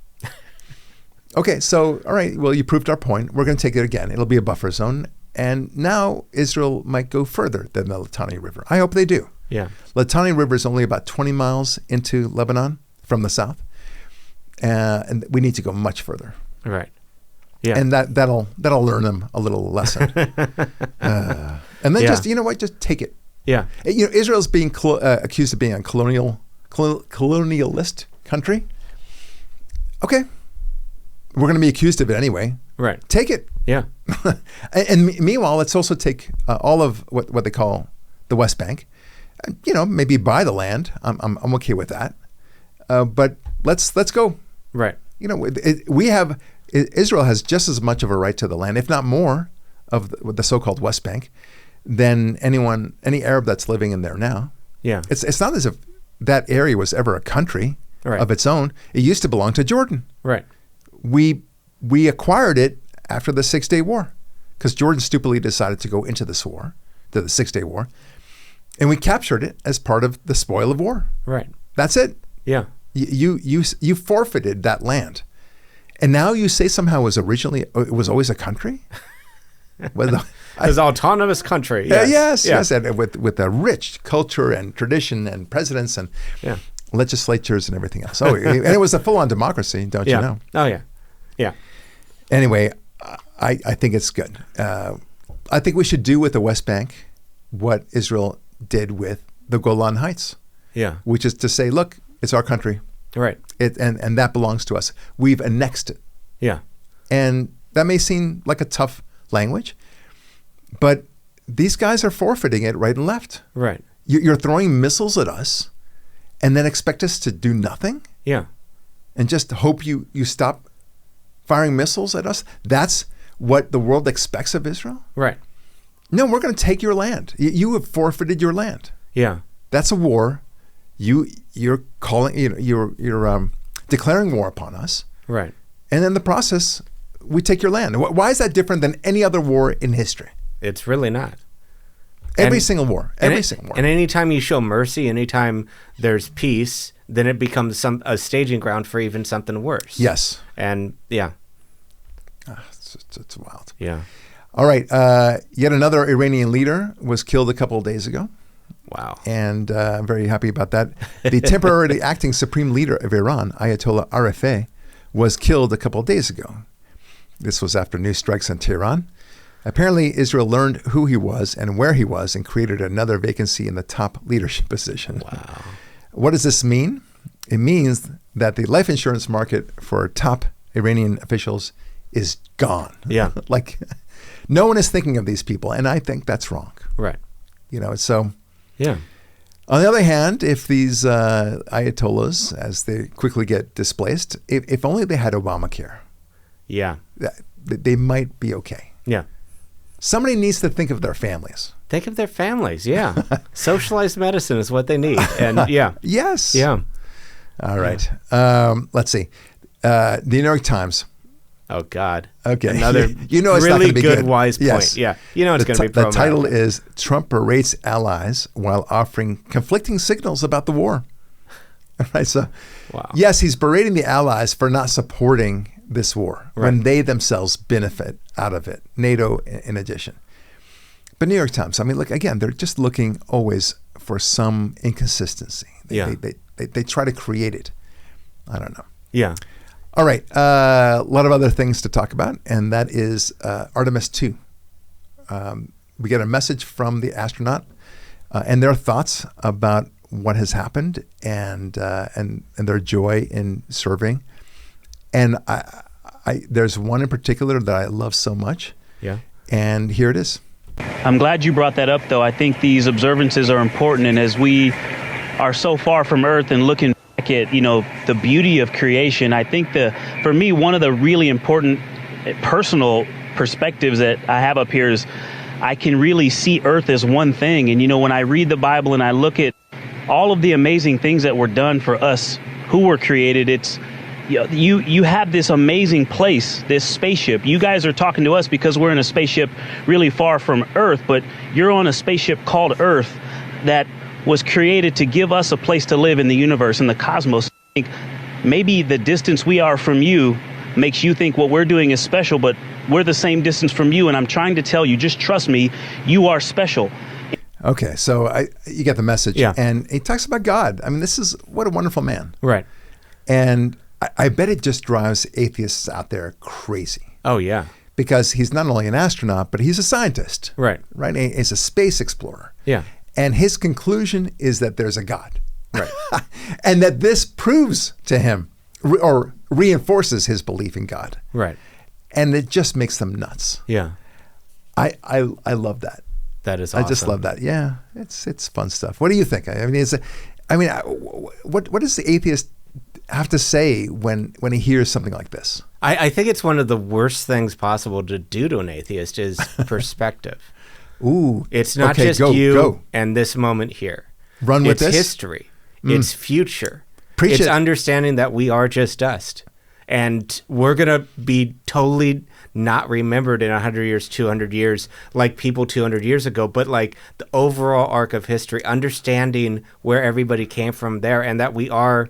Okay, so all right, well, you proved our point. We're going to take it again. It'll be a buffer zone. And now Israel might go further than the Litani River. I hope they do. Yeah. Litani River is only about 20 miles into Lebanon from the south. And we need to go much further. Right. Yeah. And that'll learn them a little lesson. And then just, you know what, just take it. Yeah. You know, Israel's being accused of being a colonialist country. Okay. We're going to be accused of it anyway. Right. Take it. Yeah. And meanwhile, let's also take all of what they call the West Bank. You know, maybe buy the land. I'm okay with that. But let's go. Right. You know, Israel has just as much of a right to the land, if not more, of the so-called West Bank than any Arab that's living in there now. Yeah. It's not as if that area was ever a country of its own. It used to belong to Jordan. Right. We acquired it after the 6-Day War because Jordan stupidly decided to go into this war, to the 6-Day War, and we captured it as part of the spoil of war. Right. That's it. Yeah. You forfeited that land, and now you say somehow it was always a country. It was an autonomous country. Yes. Yes, and with a rich culture and tradition and presidents and legislatures and everything else. Oh, and it was a full-on democracy, don't you know? Oh, yeah. Yeah. Anyway, I think it's good. I think we should do with the West Bank what Israel did with the Golan Heights. Yeah. Which is to say, look, it's our country. Right. And that belongs to us. We've annexed it. Yeah. And that may seem like a tough language, but these guys are forfeiting it right and left. Right. You're throwing missiles at us and then expect us to do nothing? Yeah. And just hope you stop firing missiles at us? That's what the world expects of Israel? Right. No, we're going to take your land. You have forfeited your land. Yeah. That's a war. You're calling, you're declaring war upon us. Right. And in the process, we take your land. Why is that different than any other war in history? It's really not. Every single war. And anytime you show mercy, anytime there's peace, then it becomes a staging ground for even something worse. Yes. And yeah. It's wild. Yeah. All right. Yet another Iranian leader was killed a couple of days ago. Wow. And I'm very happy about that. The temporarily acting supreme leader of Iran, Ayatollah Arifeh, was killed a couple of days ago. This was after new strikes in Tehran. Apparently, Israel learned who he was and where he was and created another vacancy in the top leadership position. Wow. What does this mean? It means that the life insurance market for top Iranian officials is gone. Yeah. Like, no one is thinking of these people, and I think that's wrong. Right. So... Yeah. On the other hand, if these Ayatollahs, as they quickly get displaced, if only they had Obamacare, they might be okay. Yeah. Somebody needs to think of their families. Think of their families, yeah. Socialized medicine is what they need. And Yes. Yeah. All right. Let's see. The New York Times. Oh, God. Okay. Another you know it's really not gonna be good, wise point. Yes. Yeah. You know it's going to be The title is Trump Berates Allies While Offering Conflicting Signals About the War. All right. So, yes, he's berating the allies for not supporting this war when they themselves benefit out of it, NATO in addition. But New York Times, I mean, look, again, they're just looking always for some inconsistency. They try to create it. I don't know. Yeah. All right. A lot of other things to talk about, and that is Artemis 2. We get a message from the astronaut and their thoughts about what has happened and their joy in serving. And there's one in particular that I love so much. Yeah. And here it is. I'm glad you brought that up, though. I think these observances are important, and as we are so far from Earth and looking back at, the beauty of creation, I think for me, one of the really important personal perspectives that I have up here is I can really see Earth as one thing. And, when I read the Bible and I look at all of the amazing things that were done for us who were created, it's you have this amazing place, this spaceship. You guys are talking to us because we're in a spaceship really far from Earth, but you're on a spaceship called Earth that was created to give us a place to live in the universe, in the cosmos. I think maybe the distance we are from you makes you think what we're doing is special, but we're the same distance from you, and I'm trying to tell you, just trust me, you are special. Okay, so you get the message. Yeah. And he talks about God. I mean, what a wonderful man. Right. And I bet it just drives atheists out there crazy. Oh, yeah. Because he's not only an astronaut, but he's a scientist. Right. Right? He's a space explorer. Yeah. And his conclusion is that there's a God. Right. And that this proves to him or reinforces his belief in God. Right. And it just makes them nuts. Yeah. I love that. That is awesome. I just love that. Yeah. It's fun stuff. What do you think? I mean, what does the atheist have to say when he hears something like this? I think it's one of the worst things possible to do to an atheist is perspective. Ooh. It's not just you and this moment here. Run with this. It's history. It's future. Preach it's it. Understanding that we are just dust. And we're going to be totally not remembered in 100 years, 200 years, like people 200 years ago, but like the overall arc of history, understanding where everybody came from there, and that we are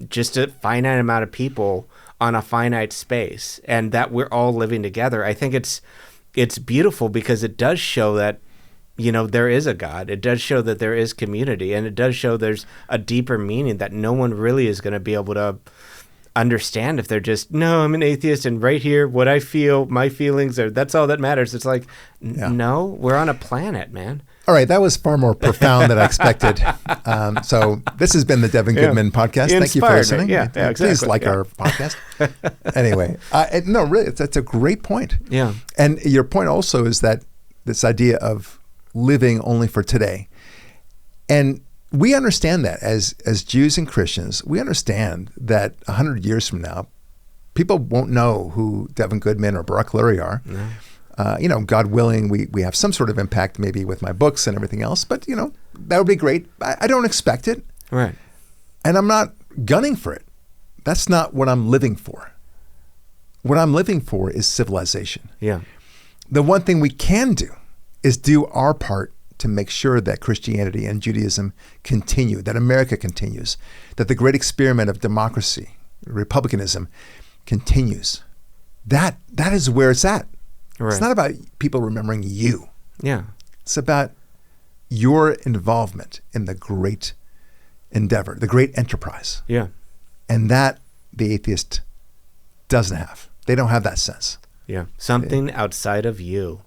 just a finite amount of people on a finite space, and that we're all living together. I think it's beautiful because it does show that, there is a God. It does show that there is community, and it does show there's a deeper meaning that no one really is going to be able to understand if they're just, no, I'm an atheist, and right here, what I feel, my feelings that's all that matters. It's like, no, we're on a planet, man. All right, that was far more profound than I expected. So this has been the Devin Goodman podcast. Thank you for listening. Yeah, exactly. Please like our podcast. Anyway, no, really, that's a great point. Yeah. And your point also is that this idea of living only for today. And we understand that as Jews and Christians, we understand that 100 years from now, people won't know who Devin Goodman or Barak Lurie are. No. God willing, we have some sort of impact maybe with my books and everything else, but that would be great. I don't expect it. Right. And I'm not gunning for it. That's not what I'm living for. What I'm living for is civilization. Yeah. The one thing we can do is do our part to make sure that Christianity and Judaism continue, that America continues, that the great experiment of democracy, republicanism continues. That is where it's at. Right. It's not about people remembering you. Yeah. It's about your involvement in the great endeavor, the great enterprise. Yeah. And that the atheist doesn't have. They don't have that sense. Yeah. Something outside of you.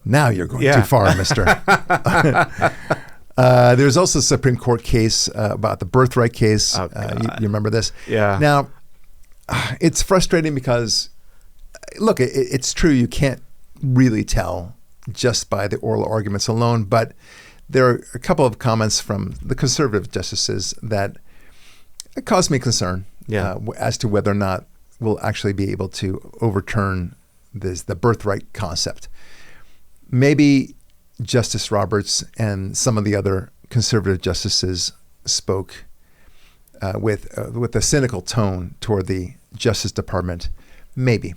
Now you're going too far, mister. There's also a Supreme Court case about the birthright case. Oh, you remember this? Yeah. Now, it's frustrating because, look, it's true you can't really tell just by the oral arguments alone, but there are a couple of comments from the conservative justices that caused me concern as to whether or not we'll actually be able to overturn the birthright concept. Maybe Justice Roberts and some of the other conservative justices spoke with a cynical tone toward the Justice Department. Maybe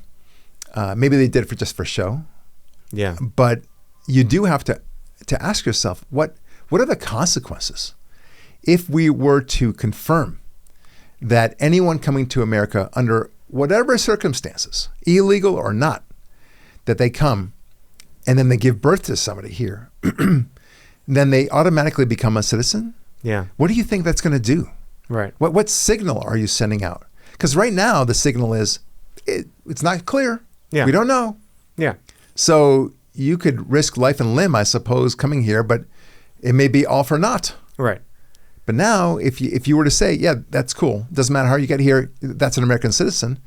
they did it just for show. Yeah. But you do have to ask yourself, what are the consequences if we were to confirm that anyone coming to America under whatever circumstances, illegal or not, that they come and then they give birth to somebody here, then they automatically become a citizen? Yeah. What do you think that's going to do? Right. What signal are you sending out? Because right now the signal is it's not clear. Yeah. We don't know. Yeah. So you could risk life and limb, I suppose, coming here, but it may be all for naught. Right. But now, if you were to say, yeah, that's cool, doesn't matter how you get here, that's an American citizen,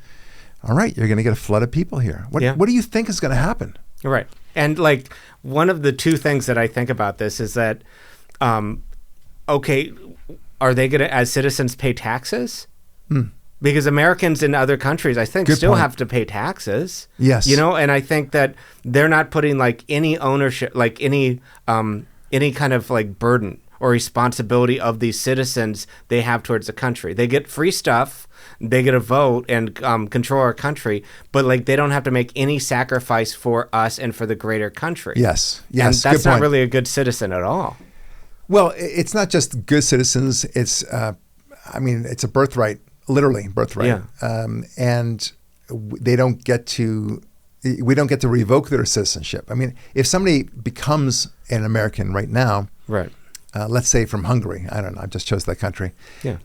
all right, you're going to get a flood of people here. What do you think is going to happen? Right. And like one of the two things that I think about this is that, okay, are they going to, as citizens, pay taxes? Because Americans in other countries, I think, Good still point. have to pay taxes. Yes. You know, and I think that they're not putting like any ownership, like any kind of like burden or responsibility of these citizens they have towards the country. They get free stuff, they get a vote and control our country, but like they don't have to make any sacrifice for us and for the greater country. Yes. And that's not really a good citizen at all. Well, it's not just good citizens. It's, it's a birthright, literally birthright. Yeah. And we don't get to revoke their citizenship. I mean, if somebody becomes an American right now, right. Let's say from Hungary, I don't know, I just chose that country. Yeah.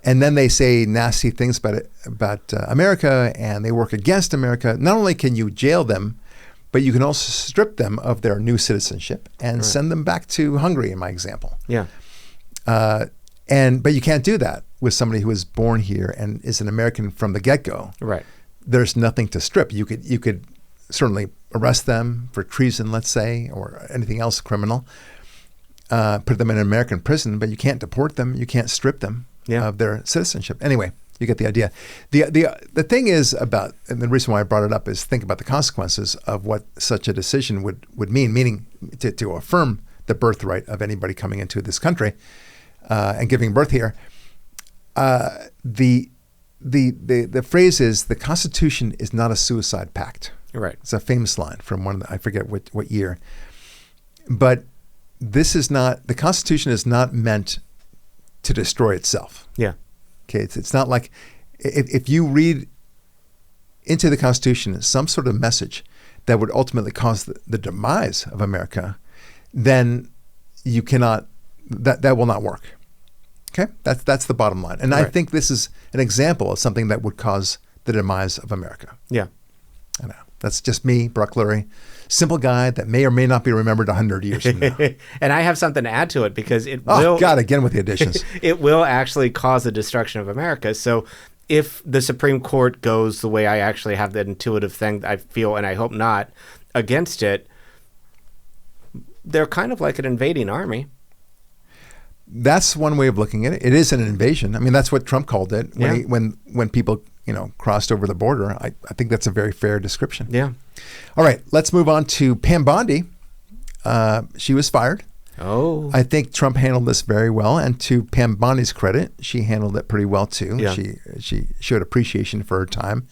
And then they say nasty things about America, and they work against America. Not only can you jail them, but you can also strip them of their new citizenship and send them back to Hungary, in my example. Yeah. But you can't do that with somebody who was born here and is an American from the get-go. Right. There's nothing to strip. You could certainly arrest them for treason, let's say, or anything else criminal. Put them in an American prison, but you can't deport them. You can't strip them of their citizenship. Anyway, you get the idea. The thing is about, and the reason why I brought it up is think about the consequences of what such a decision would mean, meaning to affirm the birthright of anybody coming into this country and giving birth here. The phrase is, the Constitution is not a suicide pact. Right. It's a famous line from I forget what year. But the Constitution is not meant to destroy itself. Yeah. Okay. It's not like if you read into the Constitution some sort of message that would ultimately cause the demise of America, then you cannot, that will not work. Okay. That's the bottom line. And I think this is an example of something that would cause the demise of America. Yeah. I know. That's just me, Barak Lurie, simple guy that may or may not be remembered 100 years from now. And I have something to add to it because it will. Oh, God, again with the additions. It will actually cause the destruction of America. So if the Supreme Court goes the way I actually have that intuitive thing I feel, and I hope not, against it, they're kind of like an invading army. That's one way of looking at it. It is an invasion. I mean, that's what Trump called it when people crossed over the border. I think that's a very fair description. Yeah. All right, let's move on to Pam Bondi. She was fired. Oh. I think Trump handled this very well, and to Pam Bondi's credit, she handled it pretty well too. Yeah. She showed appreciation for her time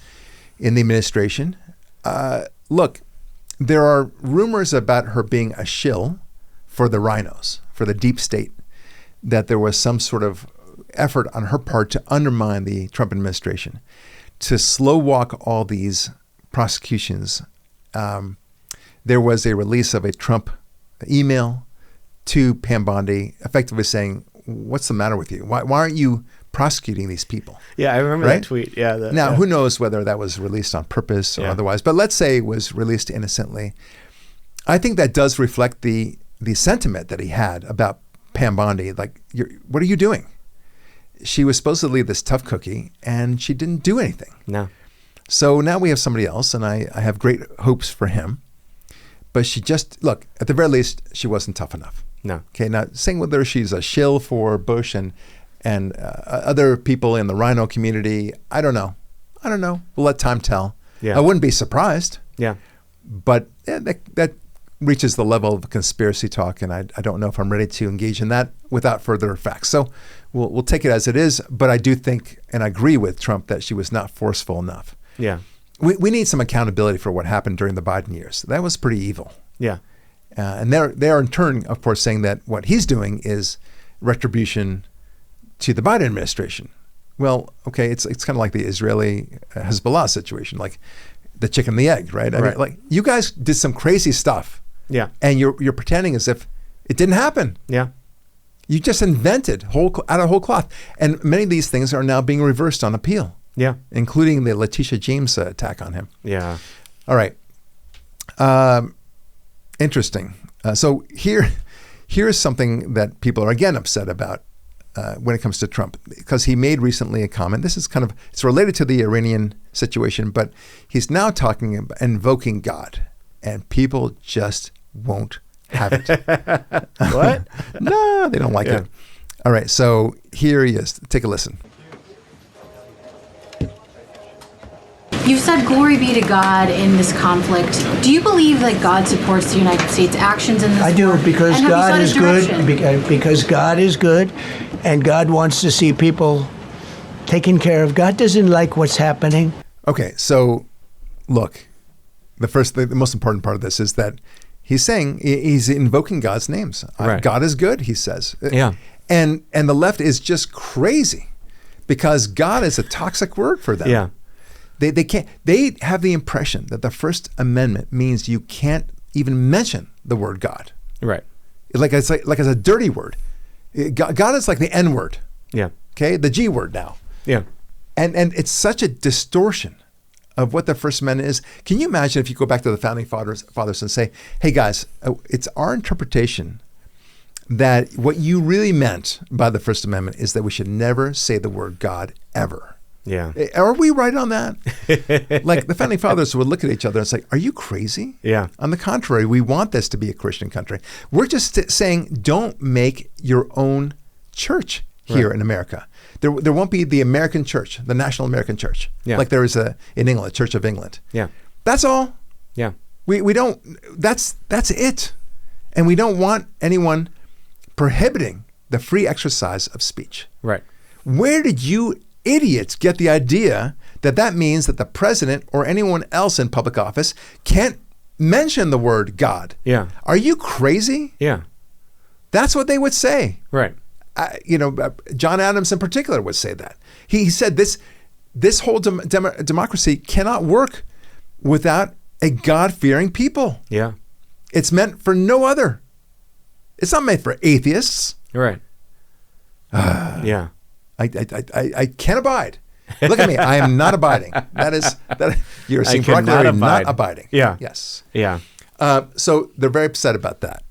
in the administration. Look, there are rumors about her being a shill for the rhinos, for the deep state, that there was some sort of effort on her part to undermine the Trump administration, to slow walk all these prosecutions. There was a release of a Trump email to Pam Bondi, effectively saying, "What's the matter with you? Why aren't you prosecuting these people?" Yeah, I remember that tweet. Yeah. Now, who knows whether that was released on purpose or otherwise, but let's say it was released innocently. I think that does reflect the sentiment that he had about Pam Bondi. Like, what are you doing? She was supposedly this tough cookie, and she didn't do anything. No. So now we have somebody else, and I have great hopes for him. But she just, look, at the very least, she wasn't tough enough. No. Okay, now saying whether she's a shill for Bush and other people in the Rhino community, I don't know. We'll let time tell. Yeah. I wouldn't be surprised. Yeah. But that reaches the level of conspiracy talk, and I don't know if I'm ready to engage in that without further facts. So we'll take it as it is. But I do think, and I agree with Trump, that she was not forceful enough. Yeah. We need some accountability for what happened during the Biden years. That was pretty evil. Yeah. And they're in turn, of course, saying that what he's doing is retribution to the Biden administration. Well, okay, it's kind of like the Israeli Hezbollah situation, like the chicken and the egg, right? I mean, like, you guys did some crazy stuff. Yeah. And you're pretending as if it didn't happen. Yeah. You just invented out of whole cloth. And many of these things are now being reversed on appeal. Yeah. Including the Letitia James attack on him. Yeah. All right. Interesting. So here's something that people are again upset about when it comes to Trump, because he made recently a comment. This is it's related to the Iranian situation, but he's now talking about invoking God, and people just won't have it. What? No, they don't like it. All right. So here he is. Take a listen. You've said glory be to God in this conflict. Do you believe that God supports the United States' actions in this war? I do, because God is good. Because God is good, and God wants to see people taken care of. God doesn't like what's happening. Okay, so look, the most important part of this is that he's saying he's invoking God's names. Right. God is good, he says. Yeah. And the left is just crazy because God is a toxic word for them. Yeah. They can't. They have the impression that the First Amendment means you can't even mention the word God. Right. Like it's a dirty word. God is like the N word. Yeah. Okay, the G word now. Yeah. And it's such a distortion of what the First Amendment is. Can you imagine if you go back to the founding fathers and say, "Hey guys, it's our interpretation that what you really meant by the First Amendment is that we should never say the word God ever." Yeah. Are we right on that? Like the founding fathers would look at each other and say, "Are you crazy?" Yeah. On the contrary, we want this to be a Christian country. We're just saying, don't make your own church here in America. There won't be the American church, the National American Church, like there is in England, Church of England. Yeah. That's all. Yeah. We don't. That's it. And we don't want anyone prohibiting the free exercise of speech. Right. Where did you idiots get the idea that means that the president or anyone else in public office can't mention the word God? Yeah. Are you crazy? Yeah. That's what they would say. Right. John Adams in particular would say that. He said this whole democracy cannot work without a God-fearing people. Yeah. It's meant for no other. It's not meant for atheists. Right. Yeah. I can't abide. Look at me. I am not abiding. That you're seeing correctly. Not abiding. Yeah. Yes. Yeah. So they're very upset about that.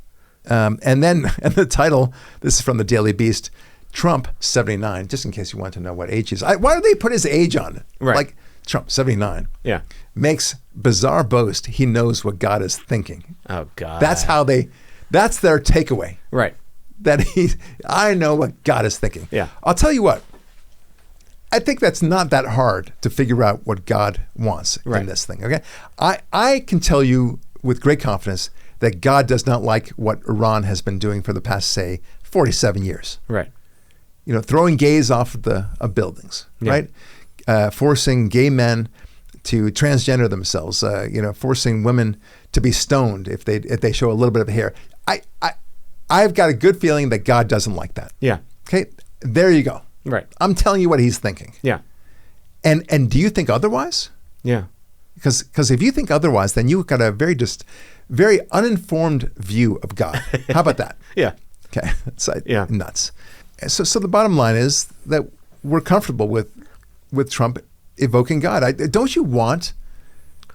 And the title, this is from the Daily Beast, Trump 79, just in case you want to know what age he's. Why do they put his age on it? Right. Like Trump 79. Yeah. Makes bizarre boast he knows what God is thinking. Oh God. That's their takeaway. Right. That I know what God is thinking. Yeah. I'll tell you what. I think that's not that hard to figure out what God wants in this thing. Okay. I can tell you with great confidence that God does not like what Iran has been doing for the past, say, 47 years. Right. Throwing gays off of buildings, right? Forcing gay men to transgender themselves, forcing women to be stoned if they show a little bit of hair. I've got a good feeling that God doesn't like that. Yeah. Okay. There you go. Right. I'm telling you what he's thinking. Yeah. And do you think otherwise? Yeah. Because if you think otherwise, then you've got a very uninformed view of God. How about that? Yeah. Okay. It's nuts. So the bottom line is that we're comfortable with Trump evoking God. Don't you want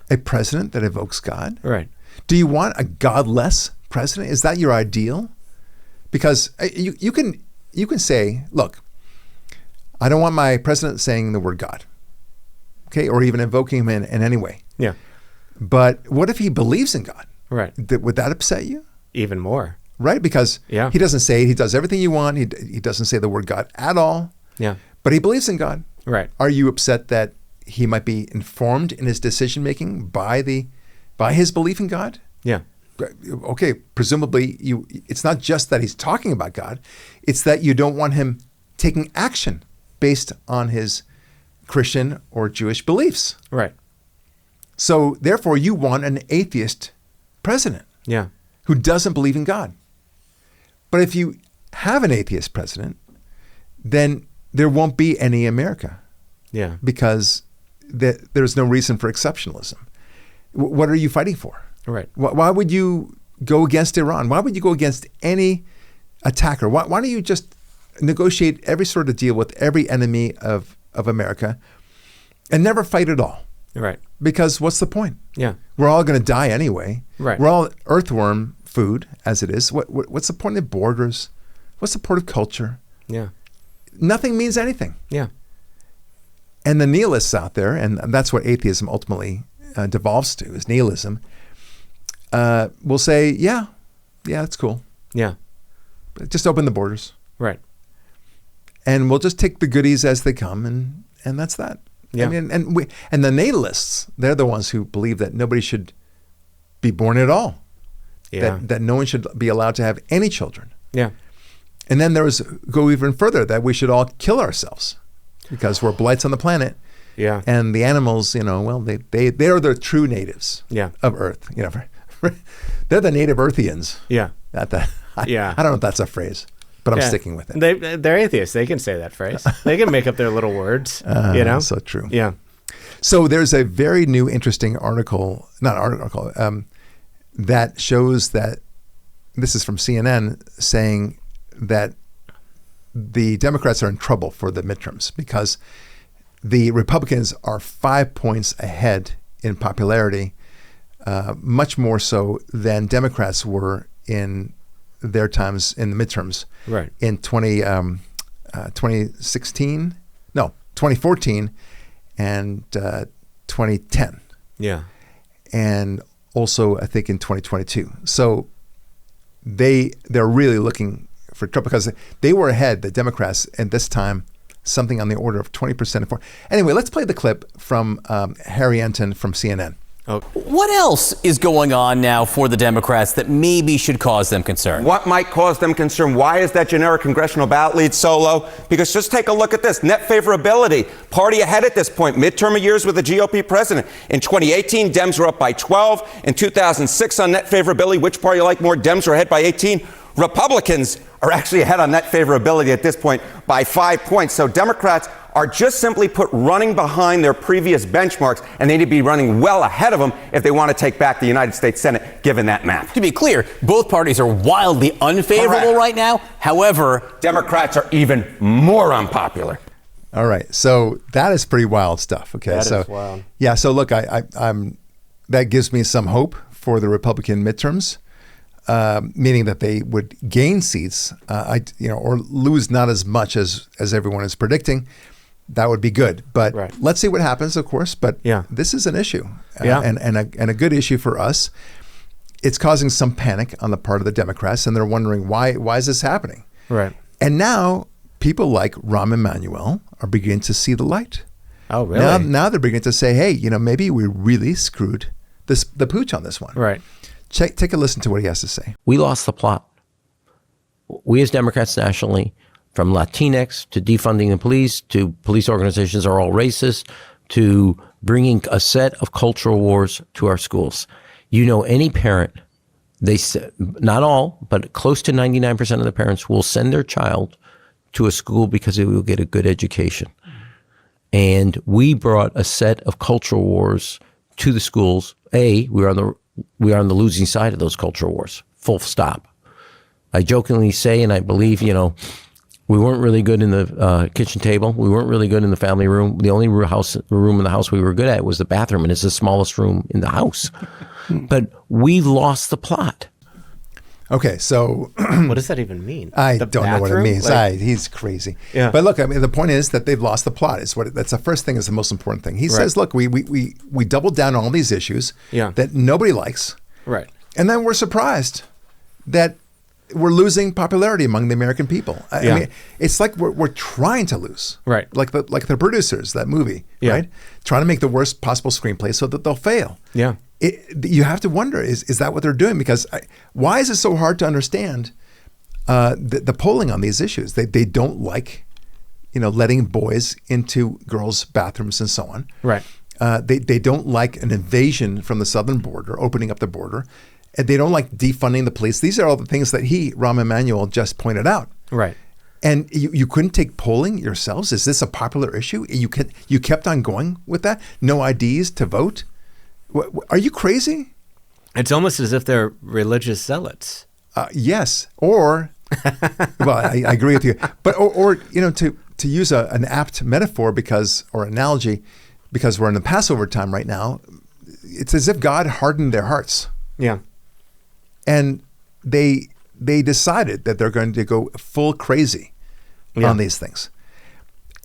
a president that evokes God? Right. Do you want a godless president? Is that your ideal? Because you can say, look, I don't want my president saying the word God, okay, or even invoking him in any way. Yeah. But what if he believes in God? Right. Would that upset you? Even more. right? Because he doesn't say it. He does everything you want. He doesn't say the word God at all. Yeah. But he believes in God. Right. Are you upset that he might be informed in his decision-making by his belief in God? Yeah. Okay, presumably it's not just that he's talking about God. It's that you don't want him taking action based on his Christian or Jewish beliefs. Right. So therefore you want an atheist president. Yeah. Who doesn't believe in God. But if you have an atheist president, then there won't be any America. Yeah. Because there's no reason for exceptionalism. What are you fighting for? Right. Why would you go against Iran? Why would you go against any attacker? Why don't you just negotiate every sort of deal with every enemy of America and never fight at all? Right. Because what's the point? Yeah. We're all going to die anyway. Right. We're all earthworm food as it is. What's the point of borders? What's the point of culture? Yeah. Nothing means anything. Yeah. And the nihilists out there, and that's what atheism ultimately devolves to, is nihilism, will say, yeah, it's cool. Yeah. But just open the borders. Right. And we'll just take the goodies as they come, and that's that. Yeah. I mean, and the natalists, they're the ones who believe that nobody should be born at all. Yeah. That no one should be allowed to have any children. Yeah. And then go even further, that we should all kill ourselves because we're blights on the planet. Yeah. And the animals, well, they're the true natives of Earth. They're the native Earthians. Yeah. I don't know if that's a phrase, but I'm sticking with it. They're atheists. They can say that phrase. They can make up their little words, So true. Yeah. So there's a very new, interesting that shows that, this is from CNN, saying that the Democrats are in trouble for the midterms because the Republicans are 5 points ahead in popularity, much more so than Democrats were in their times in the midterms. Right. In 2014 and 2010. Yeah. And also, I think in 2022. So they're really looking for trouble because they were ahead, the Democrats, at this time, something on the order of 20%. Anyway, let's play the clip from Harry Enton from CNN. What else is going on now for the Democrats that maybe should cause them concern? What might cause them concern? Why is that generic congressional ballot lead so low? Because just take a look at this. Net favorability. Party ahead at this point. Midterm years with the GOP president. In 2018, Dems were up by 12. In 2006 on net favorability, which party you like more? Dems were ahead by 18. Republicans are actually ahead on net favorability at this point by 5 points. So Democrats are just simply put running behind their previous benchmarks, and they need to be running well ahead of them if they want to take back the United States Senate, given that map. To be clear, both parties are wildly unfavorable right now. However, Democrats are even more unpopular. All right. So that is pretty wild stuff. Okay. That is wild. Yeah. So look, I'm that gives me some hope for the Republican midterms. Meaning that they would gain seats, or lose not as much as everyone is predicting. That would be good. But let's see what happens, of course. But this is an issue, and a good issue for us. It's causing some panic on the part of the Democrats, and they're wondering why is this happening? Right. And now people like Rahm Emanuel are beginning to see the light. Oh, really? Now they're beginning to say, hey, maybe we really screwed the pooch on this one. Right. Take a listen to what he has to say. We lost the plot. We as Democrats nationally, from Latinx to defunding the police to police organizations are all racist to bringing a set of cultural wars to our schools. Any parent, not all, but close to 99% of the parents will send their child to a school because they will get a good education. And we brought a set of cultural wars to the schools. We are on the losing side of those cultural wars, full stop. I jokingly say, and I believe, we weren't really good in the kitchen table. We weren't really good in the family room. The only room in the house we were good at was the bathroom, and it's the smallest room in the house. But we lost the plot. Okay, so what does that even mean? I don't know what it means. He's crazy. Yeah. But look, the point is that they've lost the plot. That's the first thing. Is the most important thing. He says, look, we doubled down on all these issues that nobody likes. Right. And then we're surprised that we're losing popularity among the American people. I mean, it's like we're trying to lose. Right. Like the producers, that movie, right? Trying to make the worst possible screenplay so that they'll fail. Yeah. You have to wonder, is that what they're doing? Because why is it so hard to understand the polling on these issues? They don't like, letting boys into girls' bathrooms and so on. Right. They don't like an invasion from the southern border, opening up the border. And they don't like defunding the police. These are all the things that Rahm Emanuel, just pointed out. Right. And you couldn't take polling yourselves? Is this a popular issue? You kept on going with that? No IDs to vote? Are you crazy? It's almost as if they're religious zealots. Yes. Or, well, I agree with you. But or to use an apt metaphor or analogy, because we're in the Passover time right now, it's as if God hardened their hearts. Yeah. And they decided that they're going to go full crazy on these things.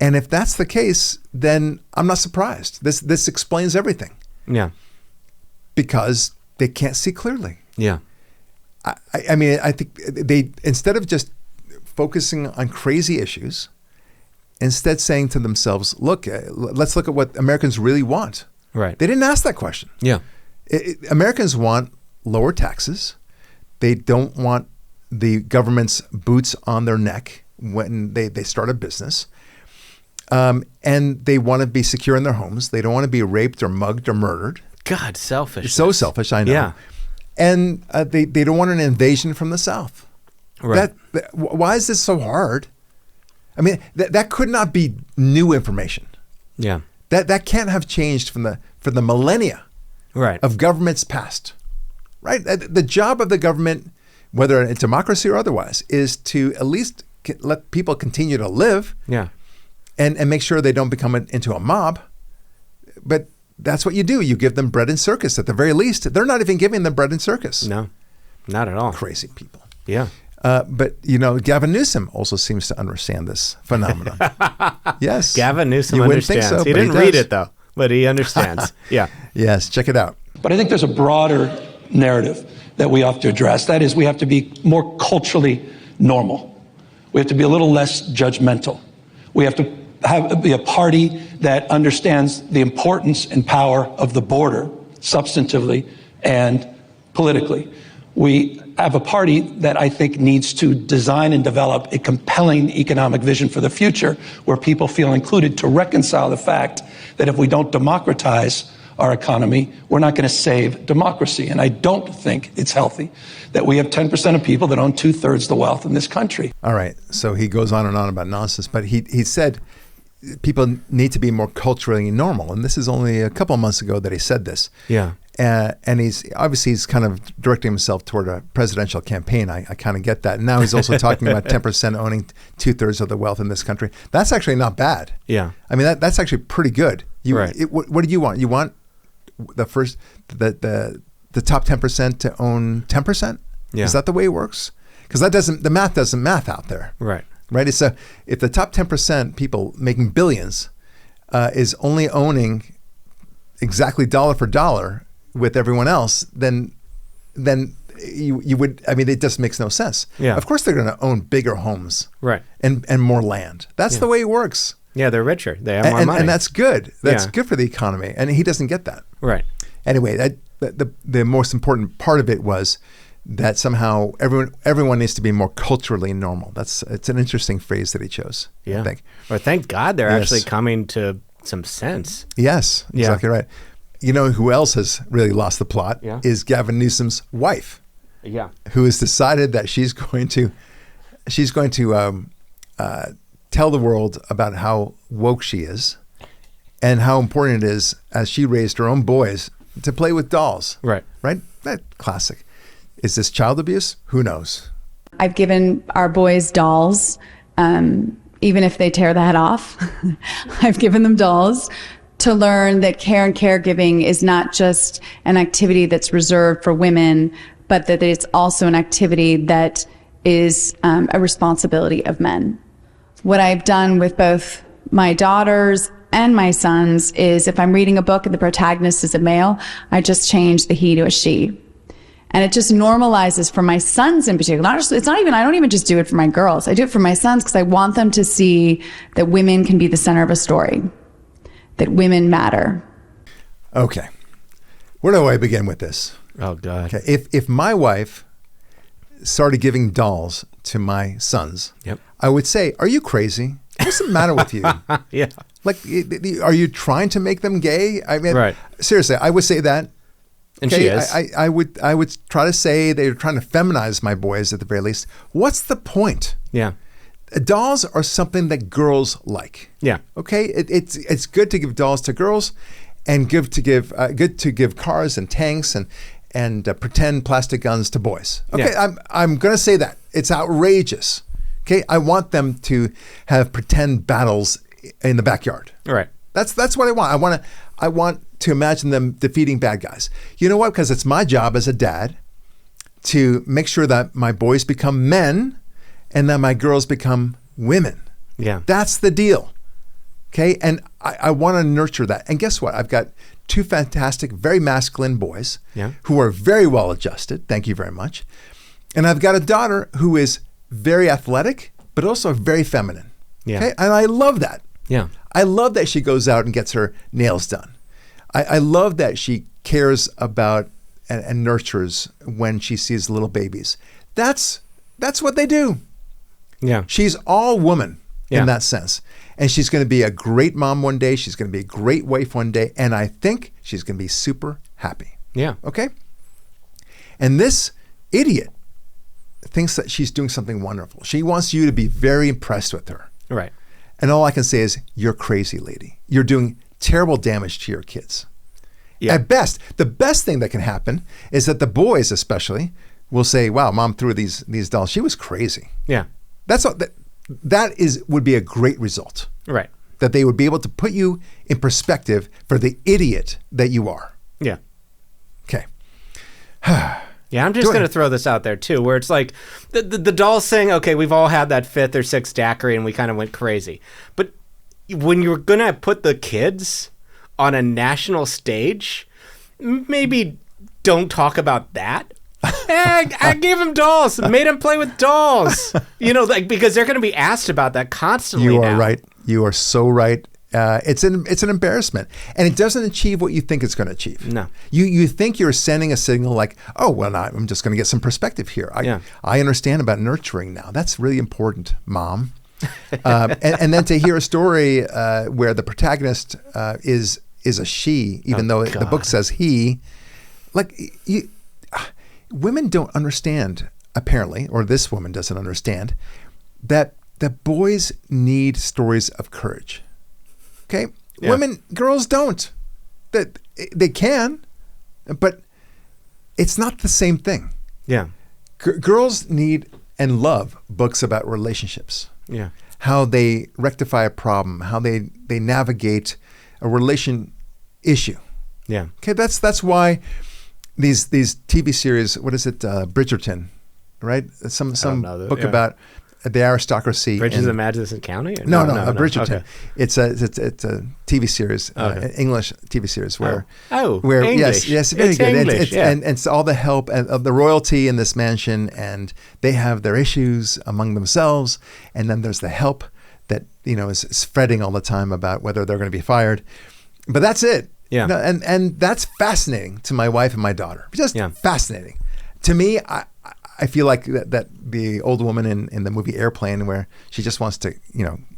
And if that's the case, then I'm not surprised. This explains everything. Yeah. Because they can't see clearly. Yeah. I mean, I think they, instead of just focusing on crazy issues, instead saying to themselves, look, let's look at what Americans really want. Right. They didn't ask that question. Yeah. Americans want lower taxes. They don't want the government's boots on their neck when they start a business. And they want to be secure in their homes. They don't want to be raped or mugged or murdered. God, selfish. It's so selfish, I know. Yeah. And they don't want an invasion from the South. Right. Why is this so hard? I mean, that could not be new information. Yeah. That can't have changed for the millennia of governments past. Right? The job of the government, whether in democracy or otherwise, is to at least let people continue to live. Yeah. And make sure they don't become into a mob. But that's what you do. You give them bread and circus at the very least. They're not even giving them bread and circus. No, not at all. Crazy people. Yeah. But, Gavin Newsom also seems to understand this phenomenon. Yes. Gavin Newsom you wouldn't understands. Think so, he didn't read it, though, but he understands. Yeah. Yes. Check it out. But I think there's a broader narrative that we have to address. That is, we have to be more culturally normal. We have to be a little less judgmental. We have to be a party that understands the importance and power of the border substantively and politically. We have a party that I think needs to design and develop a compelling economic vision for the future where people feel included, to reconcile the fact that if we don't democratize our economy, we're not going to save democracy. And I don't think it's healthy that we have 10% of people that own 2/3 of the wealth in this country. All right. So he goes on and on about nonsense, but he said people need to be more culturally normal. And this is only a couple of months ago that he said this. Yeah. And he's kind of directing himself toward a presidential campaign. I kind of get that. And now he's also talking about 10% owning 2/3 of the wealth in this country. That's actually not bad. Yeah. I mean, that's actually pretty good. Right. What do you want? You want the top 10% to own 10%? Yeah. Is that the way it works? Because the math doesn't math out there. Right. Right. It's if the top 10% people making billions is only owning exactly dollar for dollar with everyone else, then you would. I mean, it just makes no sense. Yeah. Of course, they're going to own bigger homes. Right. And more land. That's the way it works. Yeah, they're richer. They have more money. And that's good. That's good for the economy. And he doesn't get that. Right. Anyway, the most important part of it was that somehow everyone needs to be more culturally normal. It's an interesting phrase that he chose. Yeah. I think. Well, thank God they're actually coming to some sense. Yes, exactly right. You know who else has really lost the plot is Gavin Newsom's wife. Yeah. Who has decided that she's going to tell the world about how woke she is and how important it is, as she raised her own boys, to play with dolls. Right. Right? That classic. Is this child abuse? Who knows? I've given our boys dolls, even if they tear the head off. I've given them dolls to learn that care and caregiving is not just an activity that's reserved for women, but that it's also an activity that is a responsibility of men. What I've done with both my daughters and my sons is, if I'm reading a book and the protagonist is a male, I just change the he to a she. And it just normalizes for my sons in particular. I don't even just do it for my girls. I do it for my sons because I want them to see that women can be the center of a story, that women matter. Okay. Where do I begin with this? Oh, God. Okay. If my wife started giving dolls to my sons, I would say, are you crazy? What's the matter with you? Yeah. Like, are you trying to make them gay? I mean, right. Seriously, I would say that. And she is. I would try to say they're trying to feminize my boys at the very least. What's the point? Yeah. Dolls are something that girls like. Yeah. Okay. It's good to give dolls to girls, and good to give cars and tanks and pretend plastic guns to boys. Okay. Yeah. I'm gonna say that it's outrageous. Okay. I want them to have pretend battles in the backyard. Right. That's what I want. I want to imagine them defeating bad guys. You know what? Because it's my job as a dad to make sure that my boys become men and that my girls become women. Yeah. That's the deal. Okay. And I want to nurture that. And guess what? I've got two fantastic, very masculine boys who are very well adjusted. Thank you very much. And I've got a daughter who is very athletic, but also very feminine. Yeah. Okay. And I love that. Yeah. I love that she goes out and gets her nails done. I love that she cares about and nurtures when she sees little babies. That's what they do. Yeah. She's all woman in that sense. And she's going to be a great mom one day. She's going to be a great wife one day. And I think she's going to be super happy. Yeah. Okay? And this idiot thinks that she's doing something wonderful. She wants you to be very impressed with her. Right. And all I can say is, you're crazy, lady. You're doing terrible damage to your kids. Yeah. At best, the best thing that can happen is that the boys especially will say, wow, mom threw these dolls. She was crazy. Yeah. That's all, that would be a great result. Right. That they would be able to put you in perspective for the idiot that you are. Yeah. Okay. Yeah, I'm just going to throw this out there too, where it's like the dolls thing, okay, we've all had that 5th or 6th daiquiri and we kind of went crazy. But when you're going to put the kids on a national stage, maybe don't talk about that. I gave them dolls, made them play with dolls. Because they're going to be asked about that constantly. You are right. You are so right. It's an embarrassment, and it doesn't achieve what you think it's going to achieve. No, you think you're sending a signal like, oh well, I'm just going to get some perspective here. I understand about nurturing now. That's really important, Mom. And then to hear a story where the protagonist is a she, even though the book says he. Women don't understand, apparently, or this woman doesn't understand, that boys need stories of courage. Okay? Yeah. Girls don't. They can, but it's not the same thing. Yeah. Girls need and love books about relationships. Yeah. How they rectify a problem, how they navigate a relation issue. Yeah. Okay, that's why these TV series, what is it, Bridgerton, right? Some book about the aristocracy. Bridges in Madison County? No, Bridgerton. Okay. It's a TV series, an English TV series where English. yes, very it's good. English, and it's all the help of the royalty in this mansion, and they have their issues among themselves, and then there's the help that is fretting all the time about whether they're going to be fired. But that's it. Yeah. And that's fascinating to my wife and my daughter. Just fascinating. To me, I feel like that the old woman in the movie Airplane, where she just wants to,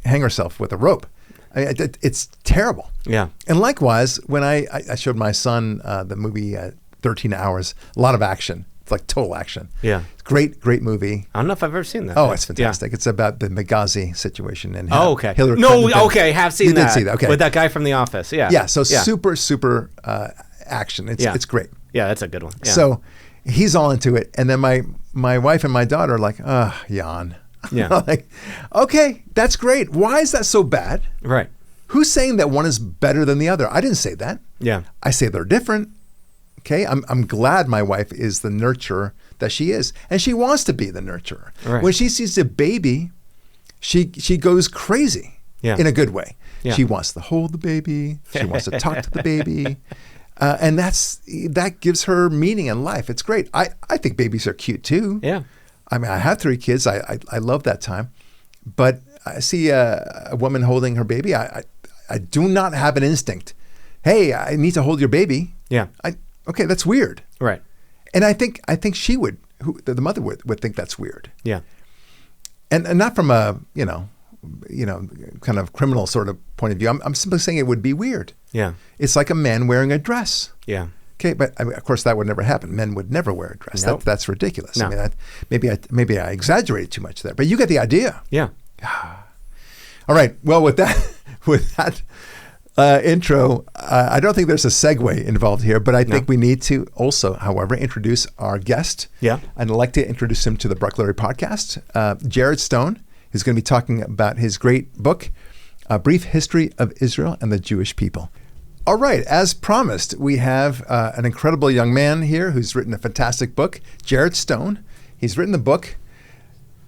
hang herself with a rope. It's terrible. Yeah. And likewise, when I showed my son the movie 13 Hours, a lot of action. It's like total action. Yeah. Great movie. I don't know if I've ever seen that. Oh, it's fantastic. Yeah. It's about the Benghazi situation and okay. Hillary Clinton. No, okay, have seen you that. Did see that. Okay. With that guy from The Office. Yeah. Yeah. So super action. It's great. Yeah, that's a good one. Yeah. So he's all into it, and then my wife and my daughter are like, yawn. Yeah. Like, okay, that's great. Why is that so bad? Right. Who's saying that one is better than the other? I didn't say that. Yeah. I say they're different. Okay. I'm glad my wife is the nurturer that she is, and she wants to be the nurturer. Right. When she sees a baby, she goes crazy in a good way. Yeah. She wants to hold the baby. She wants to talk to the baby. And that gives her meaning in life. It's great. I think babies are cute too. Yeah. I mean, I have 3 kids. I love that time. But I see a woman holding her baby. I do not have an instinct. Hey, I need to hold your baby. Yeah. Okay, that's weird. Right. And I think she would, the mother would think that's weird. Yeah. And not from a, kind of criminal sort of point of view. I'm simply saying it would be weird. Yeah. It's like a man wearing a dress. Yeah. Okay, but I mean, of course that would never happen. Men would never wear a dress. Nope. That's ridiculous. No. I mean, maybe I exaggerated too much there, but you get the idea. Yeah. All right. Well, with that intro, I don't think there's a segue involved here, but I think we need to also, however, introduce our guest. Yeah. And I'd like to introduce him to the Barak podcast. Jared Stone is going to be talking about his great book, A Brief History of Israel and the Jewish People. All right. As promised, we have an incredible young man here who's written a fantastic book, Jared Stone. He's written the book,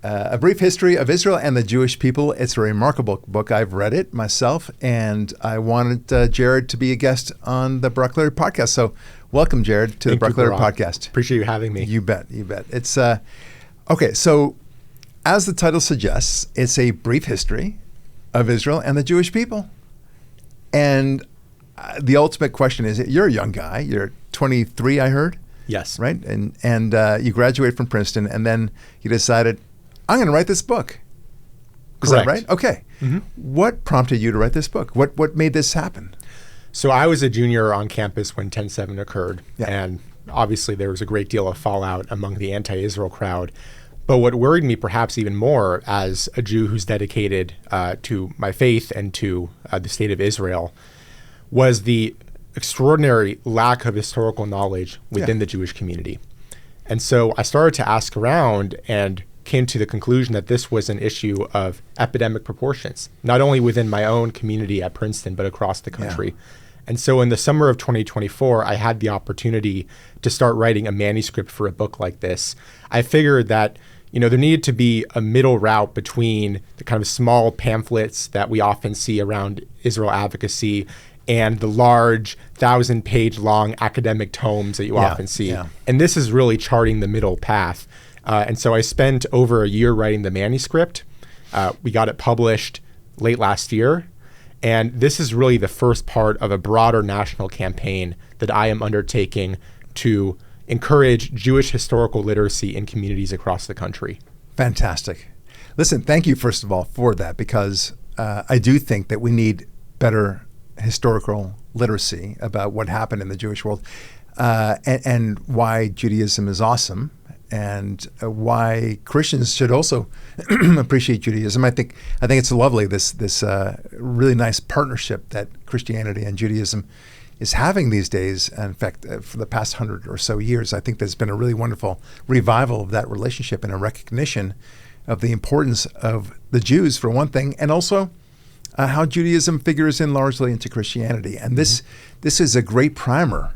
A Brief History of Israel and the Jewish People. It's a remarkable book. I've read it myself, and I wanted Jared to be a guest on the Barak podcast. So welcome, Jared, to the Barak podcast. Appreciate you having me. You bet. It's okay. So as the title suggests, it's a brief history of Israel and the Jewish people. And the ultimate question is, you're a young guy. You're 23, I heard. Yes. Right? And you graduated from Princeton, and then you decided, I'm going to write this book. Is Correct. that right? Okay. Mm-hmm. What prompted you to write this book? What made this happen? So I was a junior on campus when 10/7 occurred, and obviously there was a great deal of fallout among the anti-Israel crowd. But what worried me perhaps even more as a Jew who's dedicated to my faith and to the state of Israel was the extraordinary lack of historical knowledge within the Jewish community. And so I started to ask around and came to the conclusion that this was an issue of epidemic proportions, not only within my own community at Princeton, but across the country. Yeah. And so in the summer of 2024, I had the opportunity to start writing a manuscript for a book like this. I figured that there needed to be a middle route between the kind of small pamphlets that we often see around Israel advocacy and the large 1,000-page long academic tomes that you often see. Yeah. And this is really charting the middle path. And so I spent over a year writing the manuscript. We got it published late last year. And this is really the first part of a broader national campaign that I am undertaking to encourage Jewish historical literacy in communities across the country. Fantastic. Listen, thank you, first of all, for that, because I do think that we need better historical literacy about what happened in the Jewish world and why Judaism is awesome, and why Christians should also appreciate Judaism. I think it's lovely, this really nice partnership that Christianity and Judaism is having these days. In fact, for the past 100 or so years, I think there's been a really wonderful revival of that relationship and a recognition of the importance of the Jews, for one thing, and also how Judaism figures in largely into Christianity. And this is a great primer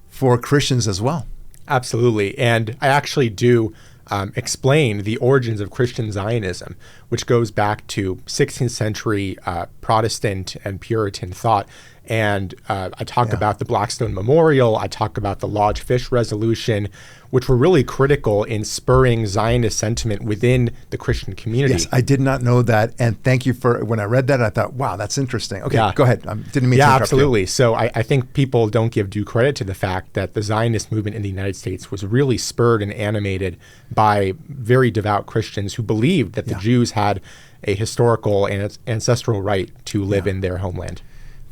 for Christians as well. Absolutely. And I actually do explain the origins of Christian Zionism, which goes back to 16th century Protestant and Puritan thought. And I talk about the Blackstone Memorial. I talk about the Lodge Fish Resolution, which were really critical in spurring Zionist sentiment within the Christian community. Yes, I did not know that. And thank you for, when I read that, I thought, wow, that's interesting. Okay, go ahead. Didn't mean to interrupt absolutely. you. So I think people don't give due credit to the fact that the Zionist movement in the United States was really spurred and animated by very devout Christians who believed that the Jews had a historical and ancestral right to live in their homeland.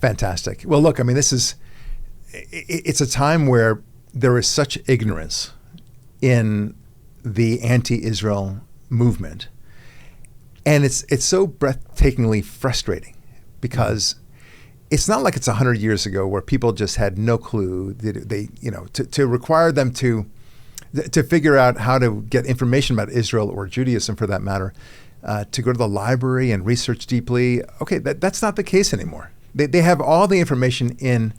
Fantastic. Well, look, I mean, it's a time where there is such ignorance in the anti-Israel movement. And it's so breathtakingly frustrating, because it's not like it's 100 years ago where people just had no clue. To require them to figure out how to get information about Israel, or Judaism for that matter, to go to the library and research deeply. Okay, that's not the case anymore. They have all the information in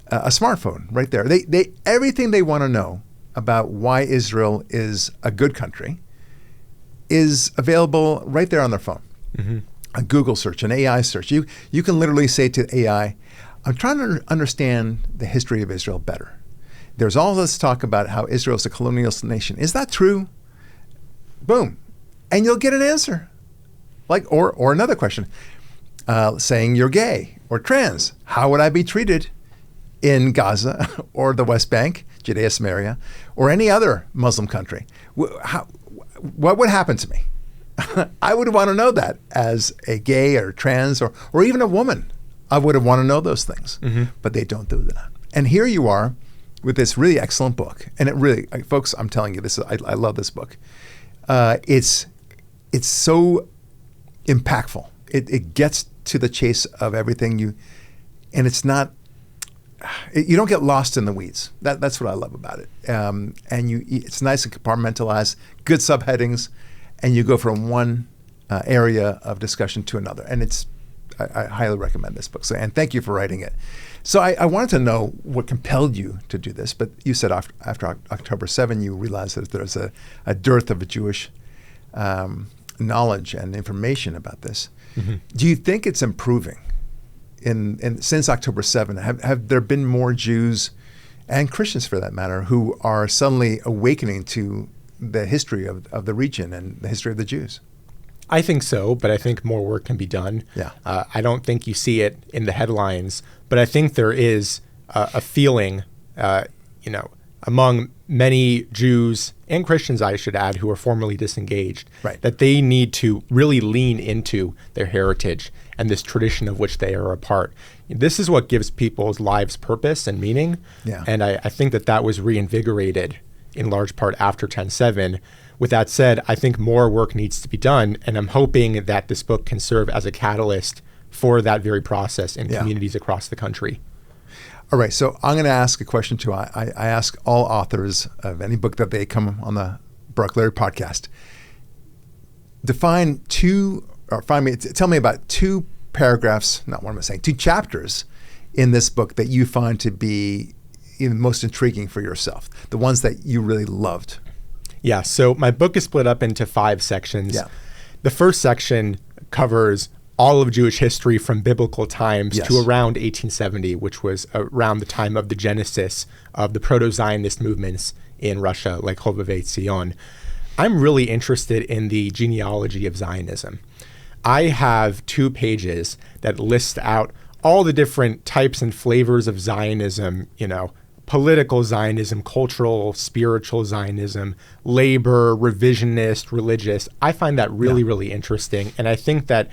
a smartphone right there. They everything they want to know about why Israel is a good country is available right there on their phone. Mm-hmm. A Google search, an AI search. You can literally say to AI, I'm trying to understand the history of Israel better. There's all this talk about how Israel is a colonial nation. Is that true? Boom. And you'll get an answer. Or another question, saying you're gay or trans. How would I be treated in Gaza or the West Bank, Judea, Samaria, or any other Muslim country? What would happen to me? I would want to know that as a gay or trans or even a woman. I would have want to know those things, but they don't do that. And here you are with this really excellent book. And it really, folks, I'm telling you, I love this book. It's so impactful. It gets to the chase of everything and it's not, you don't get lost in the weeds. That's what I love about it. And it's nice and compartmentalized, good subheadings, and you go from one area of discussion to another. And I highly recommend this book. And thank you for writing it. So I wanted to know what compelled you to do this, but you said after October 7, you realized that there's a dearth of Jewish knowledge and information about this. Do you think it's improving? Since October 7, have there been more Jews and Christians, for that matter, who are suddenly awakening to the history of the region and the history of the Jews? I think so, but I think more work can be done. Yeah. I don't think you see it in the headlines, but I think there is a feeling, among many Jews and Christians, I should add, who are formerly disengaged, that they need to really lean into their heritage and this tradition of which they are a part. This is what gives people's lives purpose and meaning. Yeah. And I think that was reinvigorated in large part after 10/7. With that said, I think more work needs to be done, and I'm hoping that this book can serve as a catalyst for that very process in communities across the country. All right, so I'm going to ask a question too. I ask all authors of any book that they come on the Barak Lurie podcast. Tell me about two paragraphs, not what am I saying, two chapters in this book that you find to be even most intriguing for yourself, the ones that you really loved. Yeah, so my book is split up into 5 sections. Yeah. The first section covers all of Jewish history from biblical times to around 1870, which was around the time of the genesis of the proto-Zionist movements in Russia, like Hovevei Tzion. I'm really interested in the genealogy of Zionism. I have 2 pages that list out all the different types and flavors of Zionism, political Zionism, cultural, spiritual Zionism, labor, revisionist, religious. I find that really, really interesting. And I think that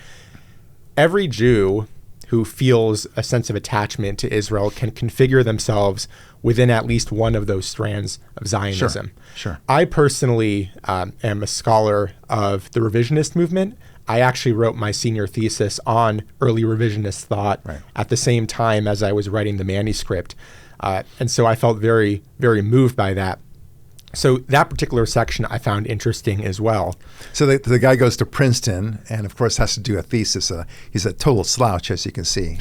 every Jew who feels a sense of attachment to Israel can configure themselves within at least one of those strands of Zionism. Sure. I personally am a scholar of the revisionist movement. I actually wrote my senior thesis on early revisionist thought at the same time as I was writing the manuscript. And so I felt very, very moved by that. So that particular section I found interesting as well. So the guy goes to Princeton and, of course, has to do a thesis. He's a total slouch, as you can see.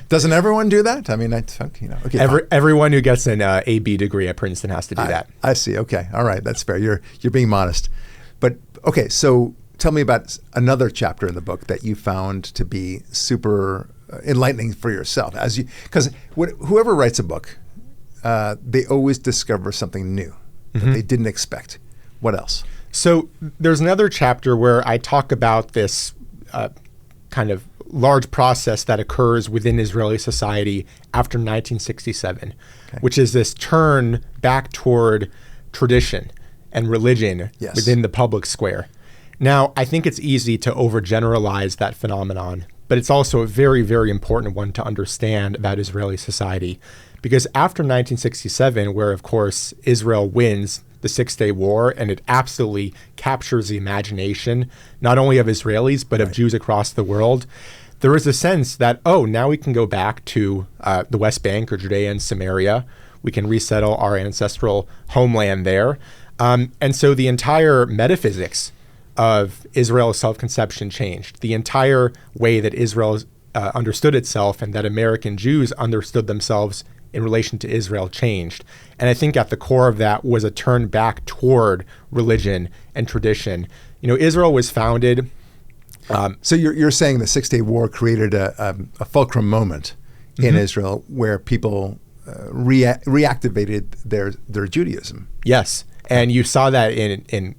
Doesn't everyone do that? I mean, okay. Everyone who gets an AB degree at Princeton has to do that. I see. Okay. All right. That's fair. You're being modest. But, okay, so tell me about another chapter in the book that you found to be super enlightening for yourself, because whoever writes a book, they always discover something new that they didn't expect. What else? So there's another chapter where I talk about this kind of large process that occurs within Israeli society after 1967, which is this turn back toward tradition and religion within the public square. Now, I think it's easy to overgeneralize that phenomenon, but it's also a very, very important one to understand about Israeli society. Because after 1967, where, of course, Israel wins the Six-Day War, and it absolutely captures the imagination, not only of Israelis, but of Jews across the world, there is a sense that, now we can go back to the West Bank or Judea and Samaria. We can resettle our ancestral homeland there. And so the entire metaphysics of Israel's self-conception changed. The entire way that Israel understood itself and that American Jews understood themselves in relation to Israel changed. And I think at the core of that was a turn back toward religion and tradition. Israel was founded. So you're saying the Six-Day War created a fulcrum moment in Israel where people reactivated their Judaism. Yes, and you saw that in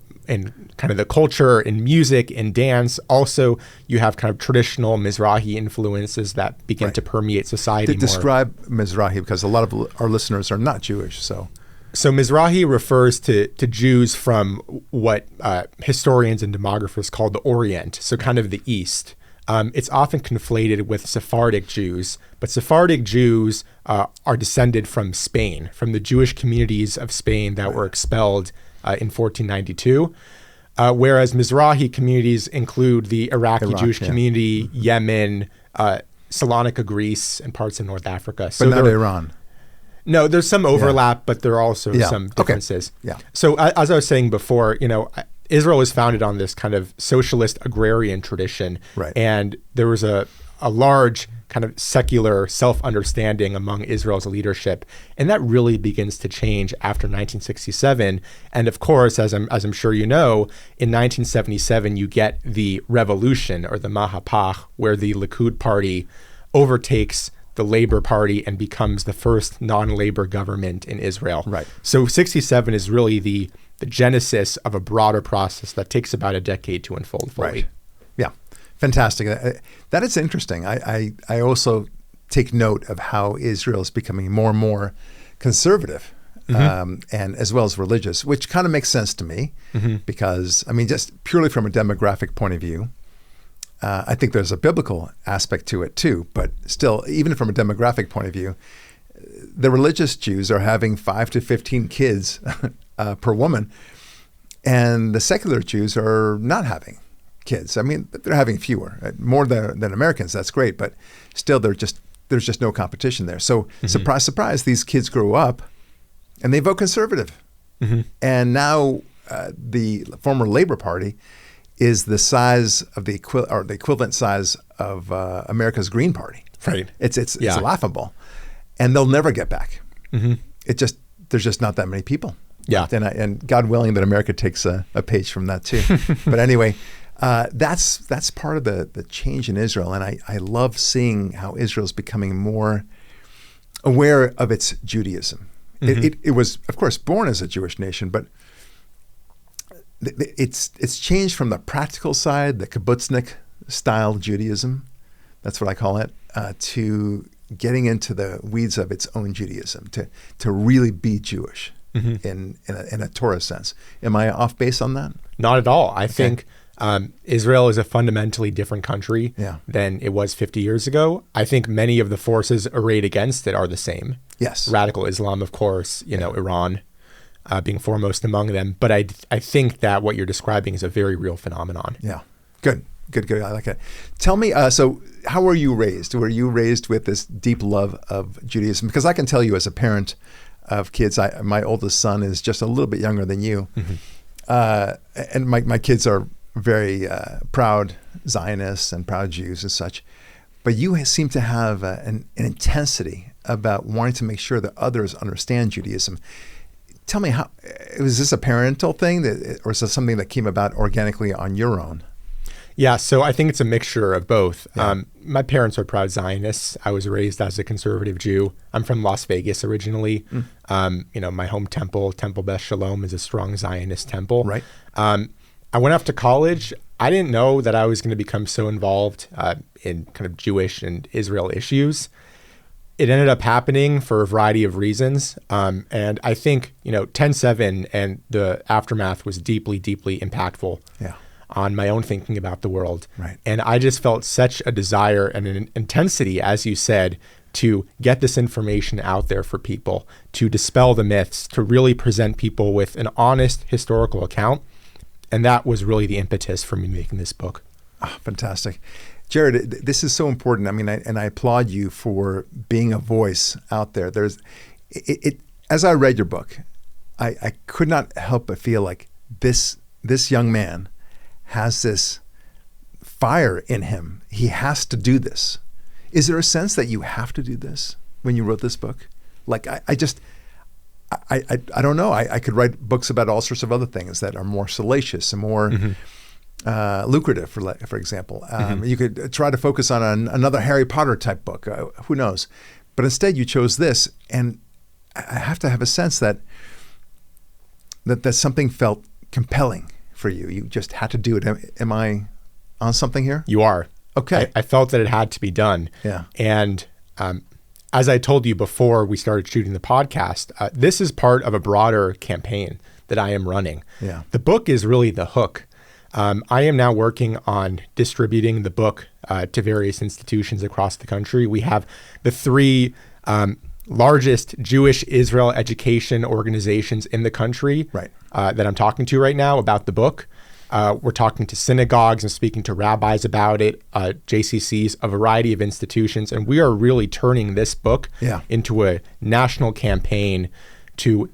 kind of the culture, in music, in dance. Also, you have kind of traditional Mizrahi influences that begin to permeate society more. Describe Mizrahi, because a lot of our listeners are not Jewish. So Mizrahi refers to Jews from what historians and demographers call the Orient, so kind of the East. It's often conflated with Sephardic Jews, but Sephardic Jews are descended from Spain, from the Jewish communities of Spain that were expelled in 1492. Whereas Mizrahi communities include the Iraqi Jewish community, Yemen, Salonika, Greece, and parts of North Africa. But not Iran. No, there's some overlap, but there are also some differences. Okay. Yeah. So as I was saying before, Israel was founded on this kind of socialist agrarian tradition. Right. And there was a large kind of secular self-understanding among Israel's leadership. And that really begins to change after 1967. And of course, as I'm sure you know, in 1977, you get the revolution, or the Mahapach, where the Likud party overtakes the Labor Party and becomes the first non-labor government in Israel. Right. So 67 is really the genesis of a broader process that takes about a decade to unfold fully. Right. Yeah. Fantastic. That is interesting. I also take note of how Israel is becoming more and more conservative, and as well as religious, which kind of makes sense to me because, just purely from a demographic point of view, I think there's a biblical aspect to it too, but still, even from a demographic point of view, the religious Jews are having 5 to 15 kids per woman, and the secular Jews are not having kids. They're having fewer, more than Americans. That's great, but still, there's just no competition there. So surprise, surprise, these kids grow up, and they vote conservative, and now the former Labor Party is the size of the equivalent size of America's Green Party. Right. It's laughable, and they'll never get back. There's just not that many people. Yeah. And God willing that America takes a page from that too. But anyway, that's part of the change in Israel, and I love seeing how Israel's becoming more aware of its Judaism. It was, of course, born as a Jewish nation, but it's changed from the practical side, the kibbutznik style Judaism, that's what I call it, to getting into the weeds of its own Judaism, to really be Jewish in a Torah sense. Am I off base on that? Not at all. I think Israel is a fundamentally different country than it was 50 years ago. I think many of the forces arrayed against it are the same. Yes. Radical Islam, of course, Iran being foremost among them. But I think that what you're describing is a very real phenomenon. Yeah. Good. I like it. Tell me, so how were you raised? Were you raised with this deep love of Judaism? Because I can tell you as a parent of kids, my oldest son is just a little bit younger than you. And my kids are very proud Zionists and proud Jews and such. But you seem to have an intensity about wanting to make sure that others understand Judaism. Tell me, how was this a parental thing, or is this something that came about organically on your own? Yeah, so I think it's a mixture of both. Yeah. My parents are proud Zionists. I was raised as a conservative Jew. I'm from Las Vegas originally. My home temple, Temple Beth Shalom, is a strong Zionist temple. Right. I went off to college. I didn't know that I was going to become so involved in kind of Jewish and Israel issues. It ended up happening for a variety of reasons. And I think, 10/7 and the aftermath was deeply, deeply impactful on my own thinking about the world. Right. And I just felt such a desire and an intensity, as you said, to get this information out there for people, to dispel the myths, to really present people with an honest historical account. And that was really the impetus for me making this book. Oh, fantastic. Jared, this is so important. I applaud you for being a voice out there. As I read your book, I could not help but feel like this young man has this fire in him. He has to do this. Is there a sense that you have to do this when you wrote this book? Like, I don't know. I could write books about all sorts of other things that are more salacious and more lucrative, for example. You could try to focus on another Harry Potter type book. Who knows? But instead, you chose this, and I have to have a sense that something felt compelling for you. You just had to do it. Am I on something here? You are. Okay. I felt that it had to be done. Yeah. And as I told you before we started shooting the podcast, this is part of a broader campaign that I am running. Yeah. The book is really the hook. I am now working on distributing the book to various institutions across the country. We have the 3 largest Jewish Israel education organizations in the country that I'm talking to right now about the book. We're talking to synagogues and speaking to rabbis about it, JCCs, a variety of institutions. And we are really turning this book into a national campaign to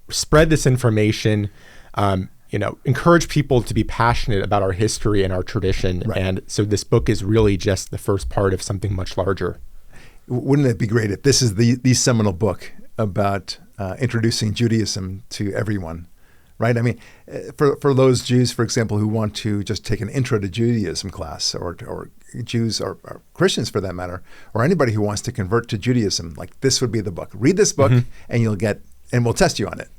spread this information, encourage people to be passionate about our history and our tradition. Right. And so this book is really just the first part of something much larger. Wouldn't it be great if this is the seminal book about introducing Judaism to everyone, right? I mean, for those Jews, for example, who want to just take an intro to Judaism class, or Jews or Christians for that matter, or anybody who wants to convert to Judaism, like this would be the book. Read this book and you'll get, and we'll test you on it.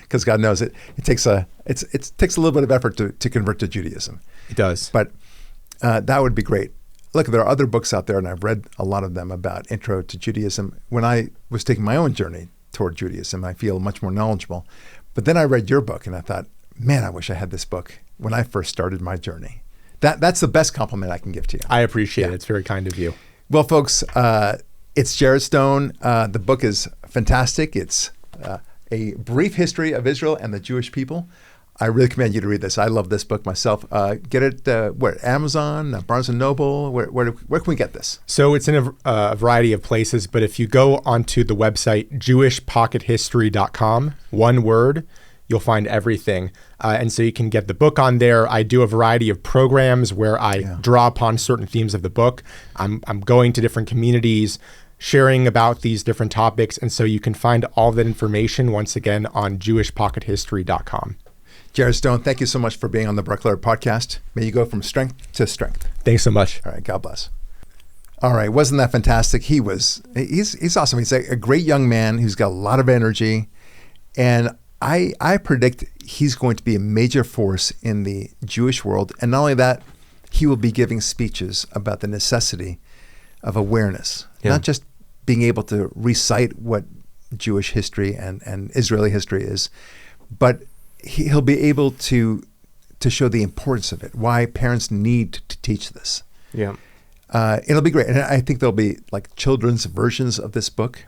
Because God knows it takes a little bit of effort to convert to Judaism. It does. But that would be great. Look, there are other books out there, and I've read a lot of them about intro to Judaism. When I was taking my own journey toward Judaism, I feel much more knowledgeable. But then I read your book, and I thought, man, I wish I had this book when I first started my journey. That's the best compliment I can give to you. I appreciate it. It's very kind of you. Well, folks, it's Jared Stone. The book is fantastic. It's a brief history of Israel and the Jewish people. I really commend you to read this. I love this book myself. Get it where? Amazon, Barnes & Noble? Where can we get this? So it's in a variety of places, but if you go onto the website jewishpockethistory.com, one word, you'll find everything. And so you can get the book on there. I do a variety of programs where I draw upon certain themes of the book. I'm going to different communities, sharing about these different topics. And so you can find all that information, once again, on jewishpockethistory.com. Jared Stone, thank you so much for being on the Barak podcast. May you go from strength to strength. Thanks so much. All right, God bless. All right, wasn't that fantastic? He's awesome. He's a great young man who's got a lot of energy. And I predict he's going to be a major force in the Jewish world. And not only that, he will be giving speeches about the necessity of awareness, not just being able to recite what Jewish history and Israeli history is, but he'll be able to show the importance of it, why parents need to teach this. Yeah. It'll be great. And I think there'll be like children's versions of this book.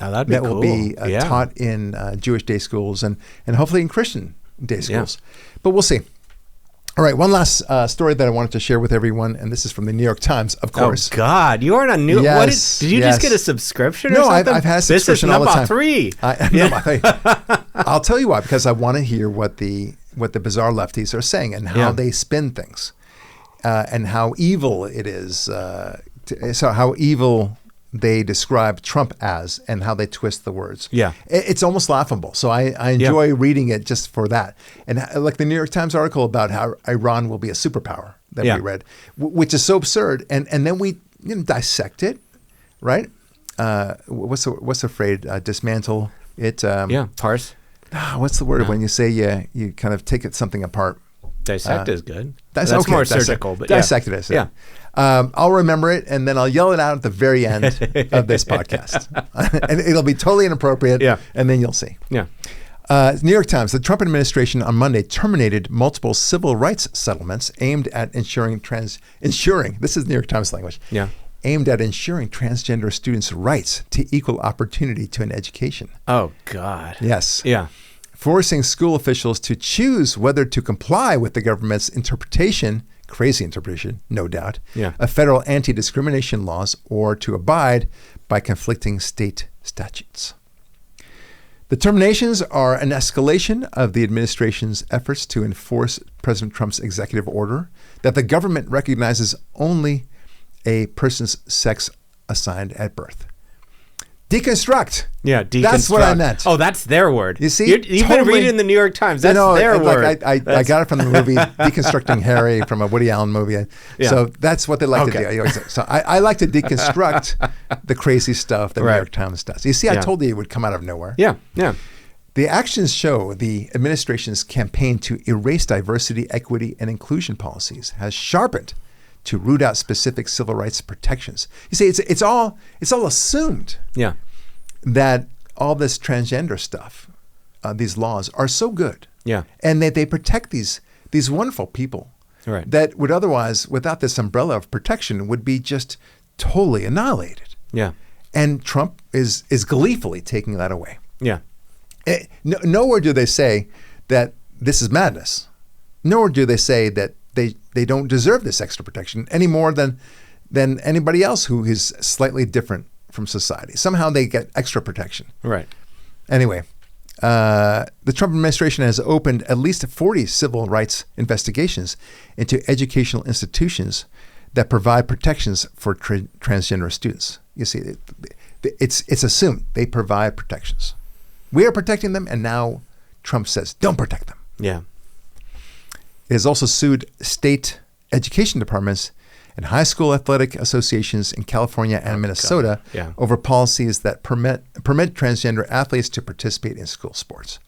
Oh, that'd be that cool. will be taught in Jewish day schools and hopefully in Christian day schools. But we'll see. All right, one last story that I wanted to share with everyone, and this is from the New York Times, of course. Oh, God. You aren't a new... Yes, did you just get a subscription or no, something? I've had a subscription all the time. This is number 3. I'll tell you why, because I want to hear what the bizarre lefties are saying and how they spin things and how evil it is. So how evil they describe Trump as and how they twist the words. Yeah. It's almost laughable. So I enjoy reading it just for that. And like the New York Times article about how Iran will be a superpower that we read, which is so absurd. And then we dissect it, right? What's the phrase? Dismantle it. Parse. What's the word when you say you kind of take something apart? Dissect is good. That's more surgical. But dissect it is. Yeah. I'll remember it, and then I'll yell it out at the very end of this podcast. And it'll be totally inappropriate, and then you'll see. Yeah. New York Times, the Trump administration on Monday terminated multiple civil rights settlements aimed at ensuring, this is New York Times language, aimed at ensuring transgender students' rights to equal opportunity to an education. Oh, God. Yes. Yeah. Forcing school officials to choose whether to comply with the government's interpretation, crazy interpretation, no doubt, of federal anti-discrimination laws or to abide by conflicting state statutes. The terminations are an escalation of the administration's efforts to enforce President Trump's executive order that the government recognizes only a person's sex assigned at birth. Deconstruct. Yeah, deconstruct. That's what I meant. Oh, that's their word. You see? You've been reading the New York Times. That's their word. I got it from the movie Deconstructing Harry from a Woody Allen movie. Yeah. So that's what they like to do. So I like to deconstruct the crazy stuff that New York Times does. You see, I told you it would come out of nowhere. Yeah, yeah. The actions show the administration's campaign to erase diversity, equity, and inclusion policies has sharpened to root out specific civil rights protections. You see, it's all assumed that all this transgender stuff, these laws, are so good, and that they protect these wonderful people that would otherwise, without this umbrella of protection, would be just totally annihilated. Yeah, and Trump is gleefully taking that away. Yeah, nowhere do they say that this is madness. Nor do they say that they don't deserve this extra protection any more than anybody else who is slightly different from society. Somehow they get extra protection. Right. Anyway, the Trump administration has opened at least 40 civil rights investigations into educational institutions that provide protections for transgender students. You see, it's assumed they provide protections. We are protecting them, and now Trump says, don't protect them. Yeah. It has also sued state education departments and high school athletic associations in California and Minnesota over policies that permit transgender athletes to participate in school sports.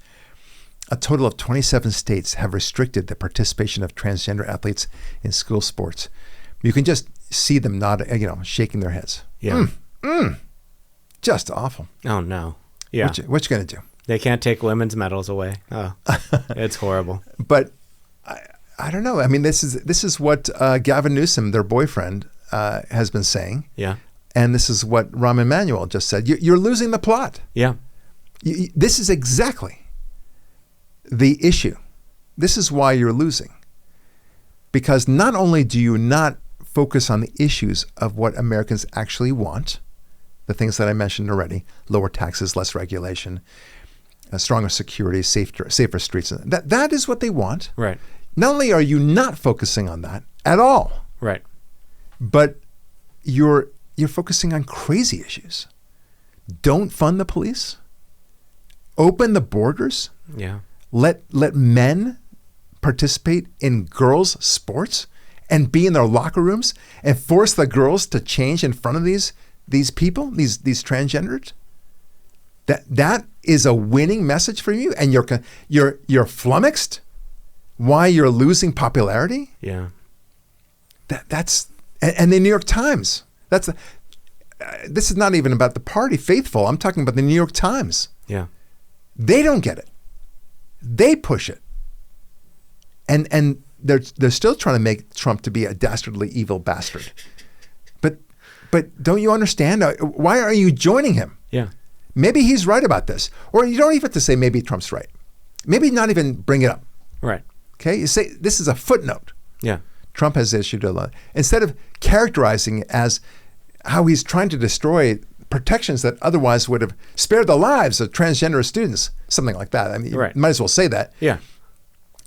A total of 27 states have restricted the participation of transgender athletes in school sports. You can just see them nodding, shaking their heads. Yeah. Just awful. Oh, no. Yeah. What you going to do? They can't take women's medals away. Oh, it's horrible. But I don't know. I mean, this is what Gavin Newsom, their boyfriend, has been saying. Yeah. And this is what Rahm Emanuel just said. You're losing the plot. Yeah. This is exactly the issue. This is why you're losing. Because not only do you not focus on the issues of what Americans actually want, the things that I mentioned already, lower taxes, less regulation, stronger security, safer streets. That is what they want. Right. Not only are you not focusing on that at all, right, but you're focusing on crazy issues. Don't fund the police. Open the borders. Yeah. Let men participate in girls' sports and be in their locker rooms and force the girls to change in front of these people, these transgenders. That is a winning message for you, and you're flummoxed. Why you're losing popularity? Yeah. That's the New York Times. This is not even about the party faithful. I'm talking about the New York Times. Yeah. They don't get it. They push it. And they're still trying to make Trump to be a dastardly evil bastard. But don't you understand? Why are you joining him? Yeah. Maybe he's right about this. Or you don't even have to say maybe Trump's right. Maybe not even bring it up. Right. Okay? You say this is a footnote. Yeah. Trump has issued a law. Instead of characterizing it as how he's trying to destroy protections that otherwise would have spared the lives of transgender students, something like that. I mean, you might as well say that. Yeah.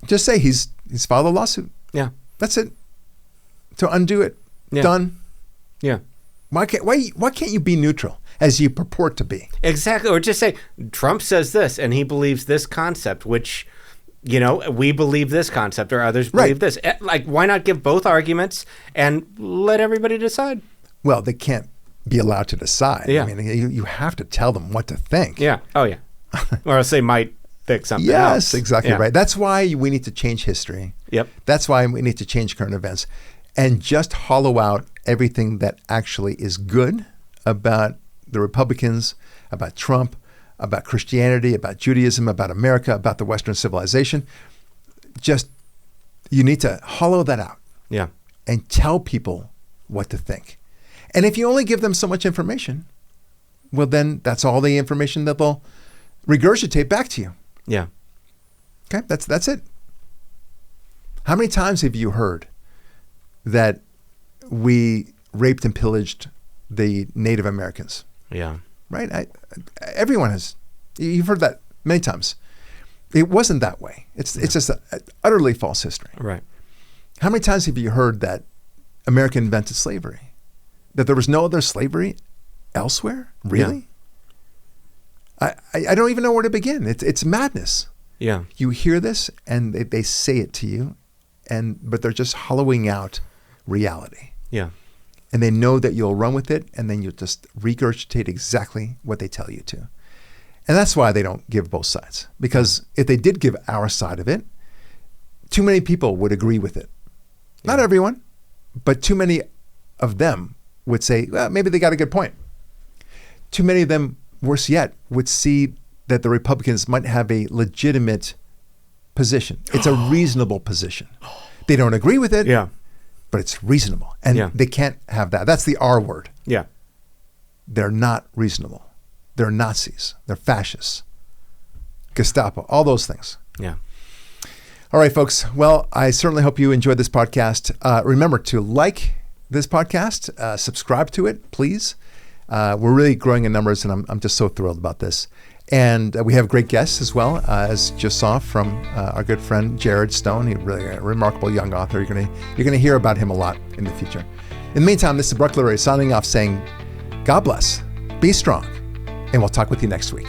Just say he's filed a lawsuit. Yeah. That's it. To undo it. Yeah. Done. Yeah. Why can't you be neutral as you purport to be? Exactly. Or just say Trump says this and he believes this concept, which, we believe this concept or others believe this. Like, why not give both arguments and let everybody decide? Well, they can't be allowed to decide. Yeah. I mean, you have to tell them what to think. Yeah. Oh, yeah. Or else they might think something else. Yes, exactly right. That's why we need to change history. Yep. That's why we need to change current events and just hollow out everything that actually is good about the Republicans, about Trump, about Christianity, about Judaism, about America, about the Western civilization. Just, you need to hollow that out. Yeah. And tell people what to think. And if you only give them so much information, well, then that's all the information that they'll regurgitate back to you. Yeah. Okay, that's it. How many times have you heard that we raped and pillaged the Native Americans? Yeah. Right? Everyone has. You've heard that many times. It wasn't that way. It's just an utterly false history. Right. How many times have you heard that America invented slavery? That there was no other slavery elsewhere? Really? I don't even know where to begin. It's madness. Yeah. You hear this and they say it to you, but they're just hollowing out reality. Yeah. And they know that you'll run with it, and then you'll just regurgitate exactly what they tell you to. And that's why they don't give both sides. Because if they did give our side of it, too many people would agree with it. Yeah. Not everyone, but too many of them would say, well, maybe they got a good point. Too many of them, worse yet, would see that the Republicans might have a legitimate position. It's a reasonable position. They don't agree with it. Yeah. But it's reasonable. And they can't have that. That's the R word. Yeah. They're not reasonable. They're Nazis. They're fascists. Gestapo. All those things. Yeah. All right, folks. Well, I certainly hope you enjoyed this podcast. Remember to like this podcast. Subscribe to it, please. We're really growing in numbers, and I'm just so thrilled about this. And we have great guests as well, as you just saw from our good friend Jared Stone. He's really a remarkable young author. You're gonna hear about him a lot in the future. In the meantime, this is Barak Lurie signing off, saying, God bless, be strong, and we'll talk with you next week.